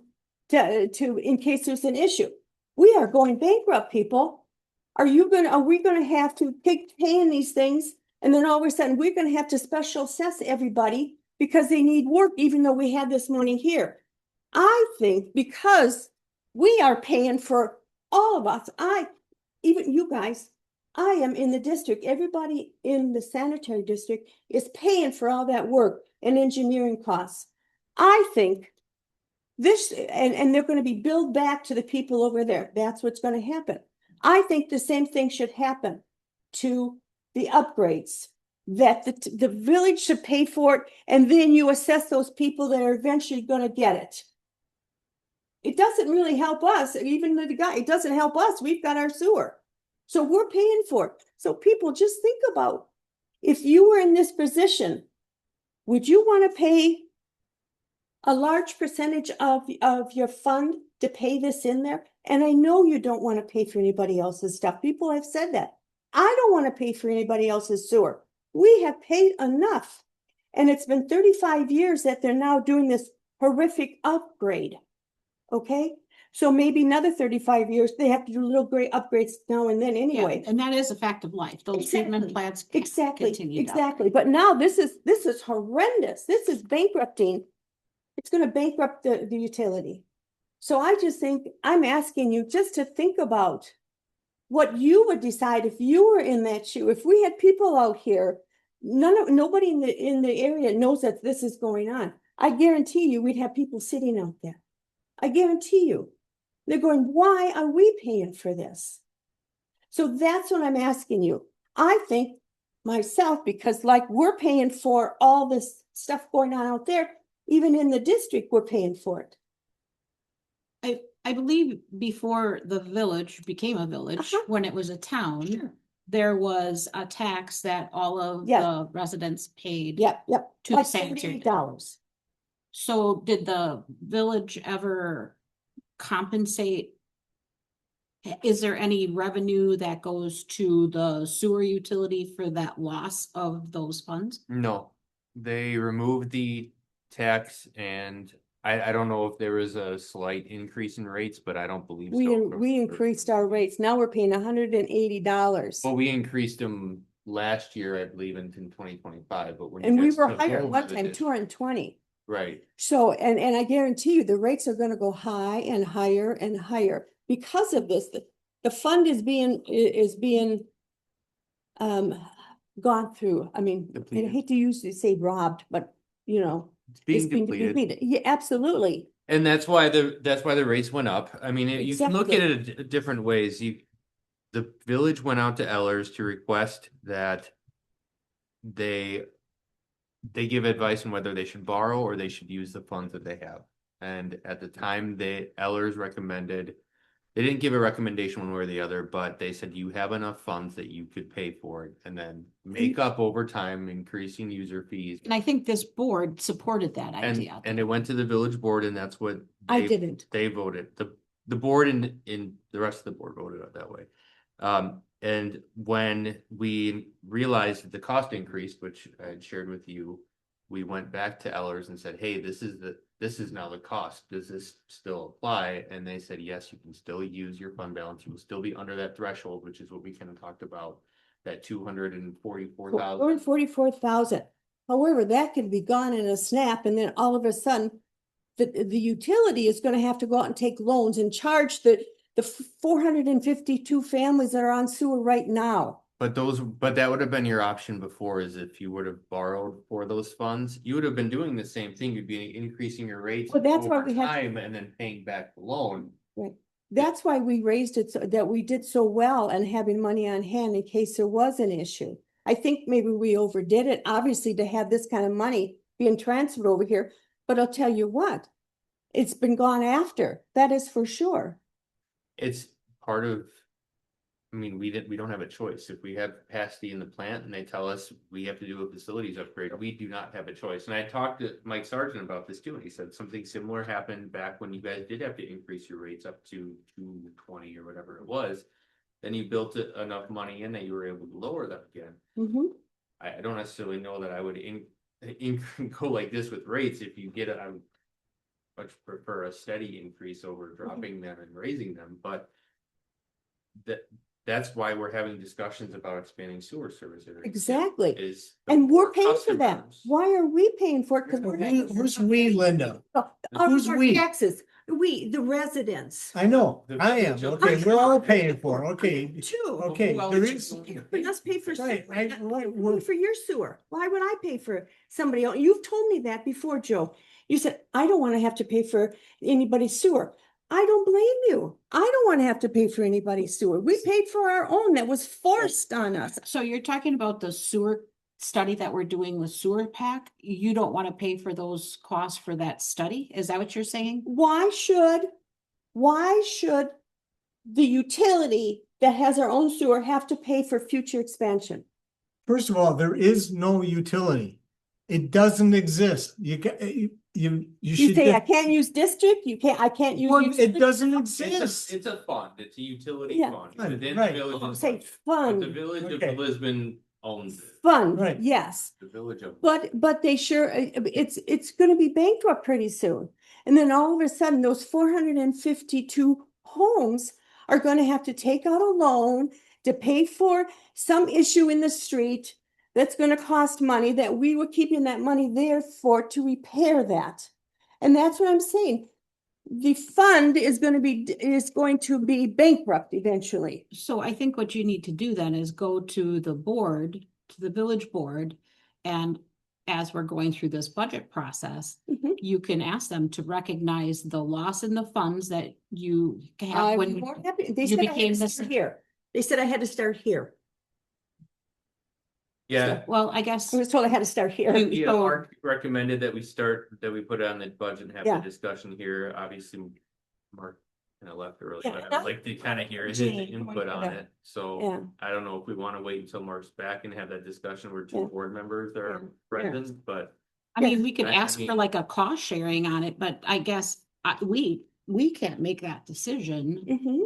to in case there's an issue. We are going bankrupt, people. Are we gonna have to keep paying these things? And then all of a sudden we're gonna have to special assess everybody because they need work, even though we have this money here. I think because we are paying for all of us, even you guys, I am in the district. Everybody in the sanitary district is paying for all that work and engineering costs. I think this, and they're going to be billed back to the people over there. That's what's going to happen. I think the same thing should happen to the upgrades, that the village should pay for it, and then you assess those people that are eventually going to get it. It doesn't really help us, even the guy, it doesn't help us. We've got our sewer. So we're paying for it. So people, just think about, if you were in this position, would you want to pay a large percentage of your fund to pay this in there? And I know you don't want to pay for anybody else's stuff. People have said that. I don't want to pay for anybody else's sewer. We have paid enough. And it's been 35 years that they're now doing this horrific upgrade. Okay, So maybe another 35 years, they have to do little great upgrades now and then Yeah, anyway. and that is a fact of life. Those treatment Exactly. plants can't Exactly, continue down. exactly. But now this is horrendous. This is bankrupting. It's gonna bankrupt the utility. So I just think, I'm asking you just to think about what you would decide if you were in that shoe. If we had people out here, nobody in the area knows that this is going on. I guarantee you, we'd have people sitting out there. I guarantee you. They're going, why are we paying for this? So that's what I'm asking you. I think myself, because like we're paying for all this stuff going on out there, even in the district, we're paying for it. I believe before the village became a village, Uh-huh. when it was a town, Sure. there was a tax that all of Yeah. the residents paid. Yep. To the Like sanitary. $78. So did the village ever compensate? Is there any revenue that goes to the sewer utility for that loss of those funds? No, they removed the tax and I don't know if there was a slight increase in rates, but I don't believe so. We increased our rates. Now we're paying $180. Well, we increased them last year, I believe, in 2025, but when. you And we guys were took higher at over one the time, dis- 220. Right, So, and I guarantee you, the rates are gonna go high and higher and higher because of this. The fund is being gone through. I mean, I Depleted. hate to use to say robbed, but you know, it's it's being being depleted. depleted. Yeah, absolutely. And that's why the rates went up. I mean, you can look at Exactly. it different ways. The village went out to Ellers to request that they give advice on whether they should borrow or they should use the funds that they have. And at the time, Ellers recommended, they didn't give a recommendation one way or the other, but they said you have enough funds that you could pay for it and then make up over time, increasing user fees. And I think this board supported that idea. And it went to the village board and that's what I didn't. they voted. The board and the rest of the board voted out that way. And when we realized that the cost increased, which I had shared with you, we went back to Ellers and said, hey, this is now the cost. Does this still apply? And they said, yes, you can still use your fund balance. You will still be under that threshold, which is what we kind of talked about, that 244,000. 44,000. However, that could be gone in a snap, and then all of a sudden, the utility is gonna have to go out and take loans and charge the 452 families that are on sewer right now. But that would have been your option before, is if you would have borrowed for those funds, you would have been doing the same thing. You'd be increasing your rates Well, that's why over we had to- time and then paying back the loan. Right. That's why we raised it, so that we did so well and having money on hand in case there was an issue. I think maybe we overdid it, obviously, to have this kind of money being transferred over here, but I'll tell you what, it's been gone after, that is for sure. It's part of, I mean, we don't have a choice. If we have capacity in the plant and they tell us we have to do a facilities upgrade, we do not have a choice. And I talked to Mike Sargent about this too, and he said something similar happened back when you guys did have to increase your rates up to 220 or whatever it was. Then you built enough money in that you were able to lower them again. Mhm. I don't necessarily know that I would go like this with rates. If you get I would much prefer a steady increase over dropping them and raising them, but that's why we're having discussions about expanding sewer service areas. Exactly. Is And we're paying for that. customers. Why are we paying for it? Because we're Who's we, Linda? Who's our we? taxes, the residents. I know, I am, okay, we're all paying for it, okay, Too. okay, Well, there it's- is. But let's pay for. Right, sewer. right, Pay for your sewer. Why would I pay for somebody else? You've told me that before, Joe. You said, I don't want to have to pay for anybody's sewer. I don't blame you. I don't want to have to pay for anybody's sewer. We paid for our own that was forced on us. So you're talking about the sewer study that we're doing with Sewer Pack? You don't want to pay for those costs for that study? Is that what you're saying? Why should the utility that has our own sewer have to pay for future expansion? First of all, there is no utility. It doesn't exist. You You should say I get, can't use district, I can't use. well, it utility? doesn't It's exist. a fund, it's a utility Yeah. fund Right, within the right. village. Oh, of- say but fund. the village Okay. of Lisbon owns it, fund, Right. yes. the village owns. But they sure, it's gonna be bankrupt pretty soon. And then all of a sudden, those 452 homes are gonna have to take out a loan to pay for some issue in the street that's gonna cost money, that we were keeping that money there for to repair that. And that's what I'm saying. The fund is going to be bankrupt eventually. So I think what you need to do then is go to the board, to the village board, and as we're going through this budget process, Mhm. you can ask them to recognize the loss in the funds that you have I'm when more happy. They you said I had became to this. start here. They said I had to start here. Yeah, Well, I guess I was told I had to start here. yeah, So- Mark recommended that we put it on the budget and have Yeah. the discussion here, obviously. Mark kind of left early, Yeah, but and I'd like to kind of hear his Jane input pointed on out. it, so. Yeah. I don't know if we want to wait until Mark's back and have that discussion where two Yeah. board members are Yeah. present, but. I mean, we could I ask for mean- like a cost sharing on it, but I guess we can't make that decision. Mhm.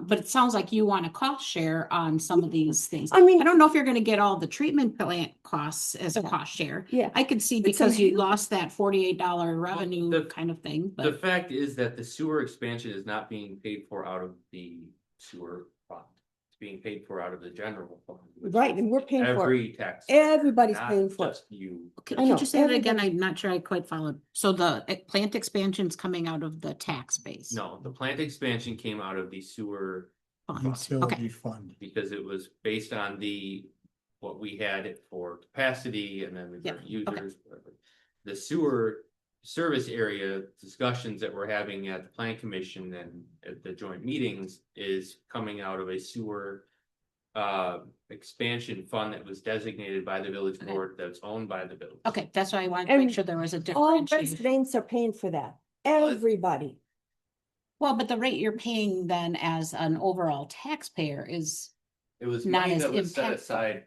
But it sounds like you want a cost share on some of these things. I mean, I don't know if you're gonna get all the treatment plant costs as a Yeah. cost share. Yeah. I could see But some because you huge- lost that $48 revenue the- kind of thing, The but fact is that the sewer expansion is not being paid for out of the sewer fund. It's being paid for out of the general fund. which right, is and we're paying for it. Every tax. Everybody's not paying for it. just you. could I know, you say that again? everybody- I'm not sure I quite followed. So the plant expansion's coming out of the tax base? No, the plant expansion came out of the sewer fund. Utility fund. because it was based on what we had it for capacity and then the Yeah, different okay. users. Whatever. The sewer service area discussions that we're having at the plan commission and at the joint meetings is coming out of a sewer expansion fund that was designated by the village Okay. board that's owned by the village. Okay, that's why I wanted to make And sure there was a All differentiation. residents are paying for that. Everybody. Well, but the rate you're paying then as an overall taxpayer is, It was Not money as that was set impactful. aside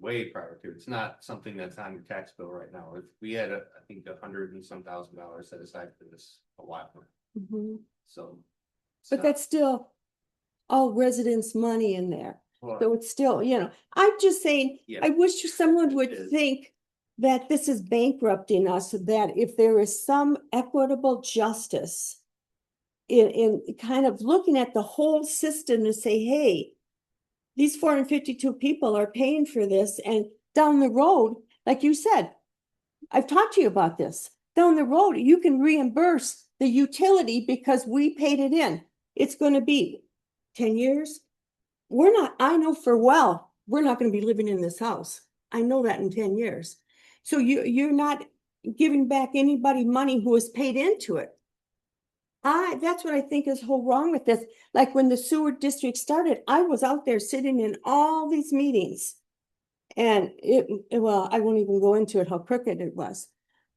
way prior to. It's not something that's on your tax bill right now. We had, I think, $100 and some thousand set aside for this a while ago. Mhm. So. it's But not- that's still all residents' money in there. well, So it's still, I'm just saying, Yeah. I wish someone It would is. think that this is bankrupting us, that if there is some equitable justice in kind of looking at the whole system to say, hey, these 452 people are paying for this, and down the road, like you said, I've talked to you about this. Down the road, you can reimburse the utility because we paid it in. It's going to be 10 years. I know we're not going to be living in this house. I know that in 10 years. So you're not giving back anybody money who has paid into it. That's what I think is whole wrong with this. Like when the sewer district started, I was out there sitting in all these meetings. And well, I won't even go into it, how crooked it was.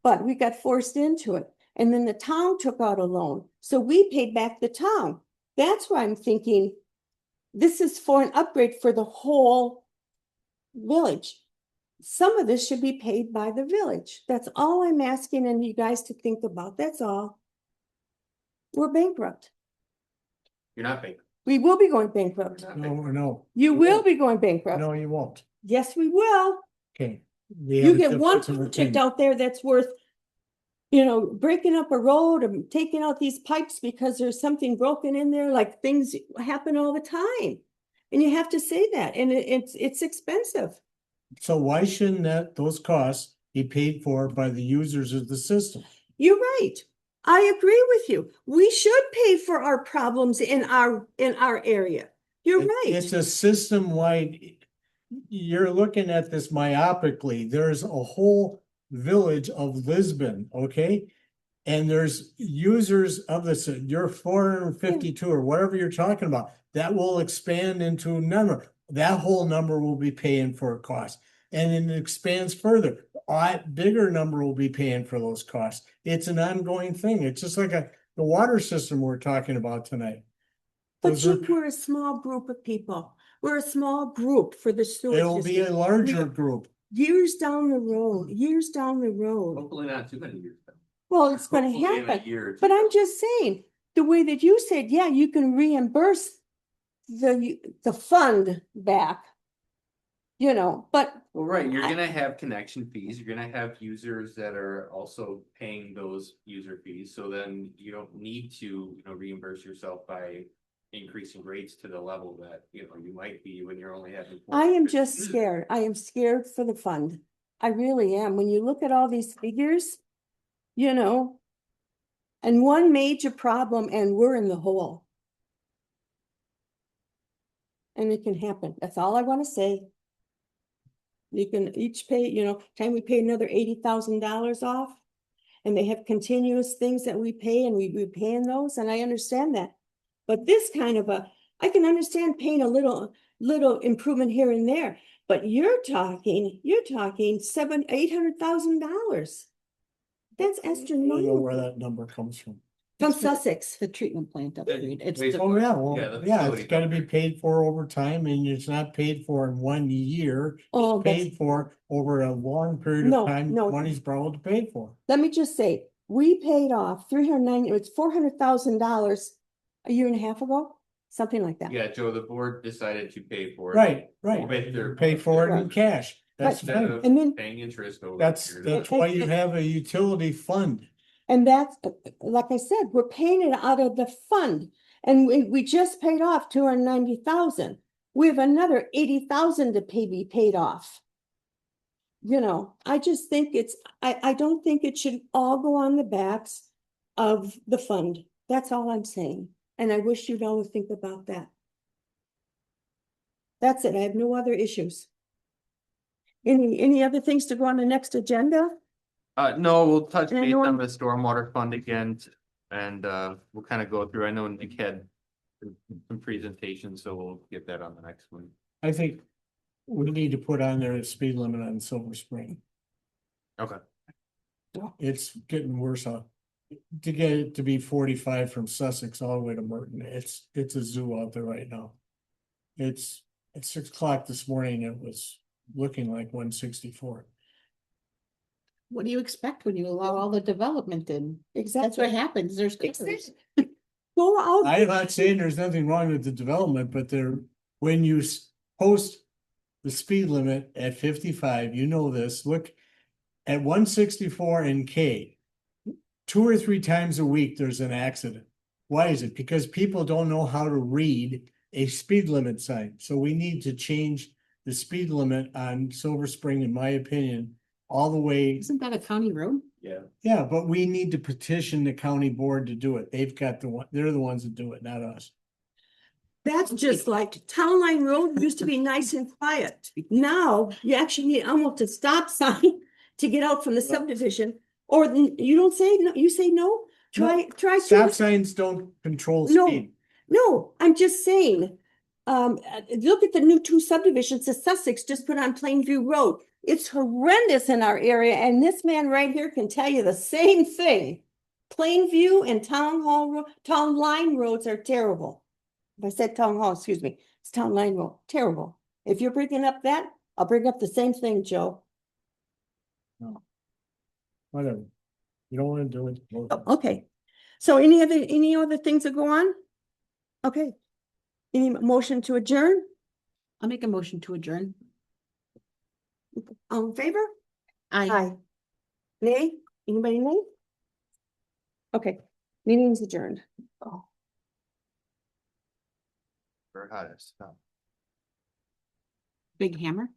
But we got forced into it. And then the town took out a loan. So we paid back the town. That's why I'm thinking this is for an upgrade for the whole village. Some of this should be paid by the village. That's all I'm asking and you guys to think about. That's all. We're bankrupt. You're not paying. We will be going bankrupt. You're not No, paying. no, You will be going bankrupt. no, you won't. Yes, we will. Okay. We have You a get one difference of project opinion. out there that's worth, breaking up a road and taking out these pipes because there's something broken in there, like things happen all the time. And you have to say that, and it's expensive. So why shouldn't those costs be paid for by the users of the system? You're right. I agree with you. We should pay for our problems in our area. You're right. It's a system-wide, you're looking at this myopically. There's a whole village of Lisbon, okay? And there's users of this, you're 452 or whatever you're talking about, that will expand into a number. That whole number will be paying for a cost. And then it expands further. A bigger number will be paying for those costs. It's an ongoing thing. It's just like the water system we're talking about tonight. But Those are- we're a small group of people. We're a small group for the sewer It'll be a district. larger group. Years down the road, Hopefully not too many years. Well, it's gonna Hopefully in a happen. year or two. But I'm just saying, the way that you said, yeah, you can reimburse the fund back. you know, but Well, right, you're I- gonna have connection fees, you're gonna have users that are also paying those user fees, so then you don't need to, reimburse yourself by. Increasing rates to the level that, you might be when you're only having. I am just scared. I am scared for the fund. I really am. When you look at all these figures, you know, and one major problem and we're in the hole. And it can happen. That's all I want to say. You can each pay, time we pay another $80,000 off. And they have continuous things that we pay and we paying those, and I understand that. But this kind of I can understand paying a little improvement here and there, but you're talking $800,000. That's I don't know where astronomical. that number comes from. From Sussex. The treatment plant upgrade. It's Wait, the- Oh, yeah, well, Yeah, the yeah, facility it's gotta be number. paid for over time and it's not paid for in 1 year. Oh, that's, Paid for over a long period No, of time, no. money's probably paid for. let me just say, we paid off it's $400,000 a year and a half ago, something like that. Yeah, Joe, the board decided to pay for it. Right, right. With their. Pay for it in Right. cash. That's Right. fine. Instead of And then- paying interest over. a That's period of why you have a utility fund. And that's, like I said, we're paying it out of the fund. And we just paid off 290,000. We have another 80,000 to be paid off. I just think I don't think it should all go on the backs of the fund. That's all I'm saying. And I wish you'd all think about that. That's it. I have no other issues. Any other things to go on the next agenda? No, we'll touch And base on anyone- the stormwater fund again, and, we'll kind of go through, I know Nick had. Some presentations, so we'll get that on the next one. I think we need to put on there a speed limit on Silver Spring. Okay. It's getting worse to get it to be 45 from Sussex all the way to Merton. It's a zoo out there right now. It's at 6 o'clock this morning. It was looking like 164. What do you expect when you allow all the development in? That's Exactly. what happens. There's. Exactly. Go out. I'm not saying there's nothing wrong with the development, but when you post the speed limit at 55, this, look at 164 and K. 2 or 3 times a week, there's an accident. Why is it? Because people don't know how to read a speed limit sign. So we need to change the speed limit on Silver Spring, in my opinion, all the way. Isn't that a county road? Yeah. Yeah, but we need to petition the county board to do it. They're the ones that do it, not us. That's just like Town Line Road used to be nice and quiet. Now you actually need almost a stop sign to get out from the subdivision. Or you don't say, no, you say no? Try Stop to, signs don't control No. speed. no, I'm just saying. Look at the new 2 subdivisions that Sussex just put on Plainview Road. It's horrendous in our area, and this man right here can tell you the same thing. Plainview and Town Line roads are terrible. If I said Town Hall, excuse me, it's Town Line Road, terrible. If you're bringing up that, I'll bring up the same thing, Joe. Whatever. You don't wanna do it. Oh, okay. So any other things that go on? Okay. Any motion to adjourn? I'll make a motion to adjourn. All in favor? Aye. Nay? Anybody nay? Okay, meeting's adjourned. Oh. Very hot, it's, Big hammer.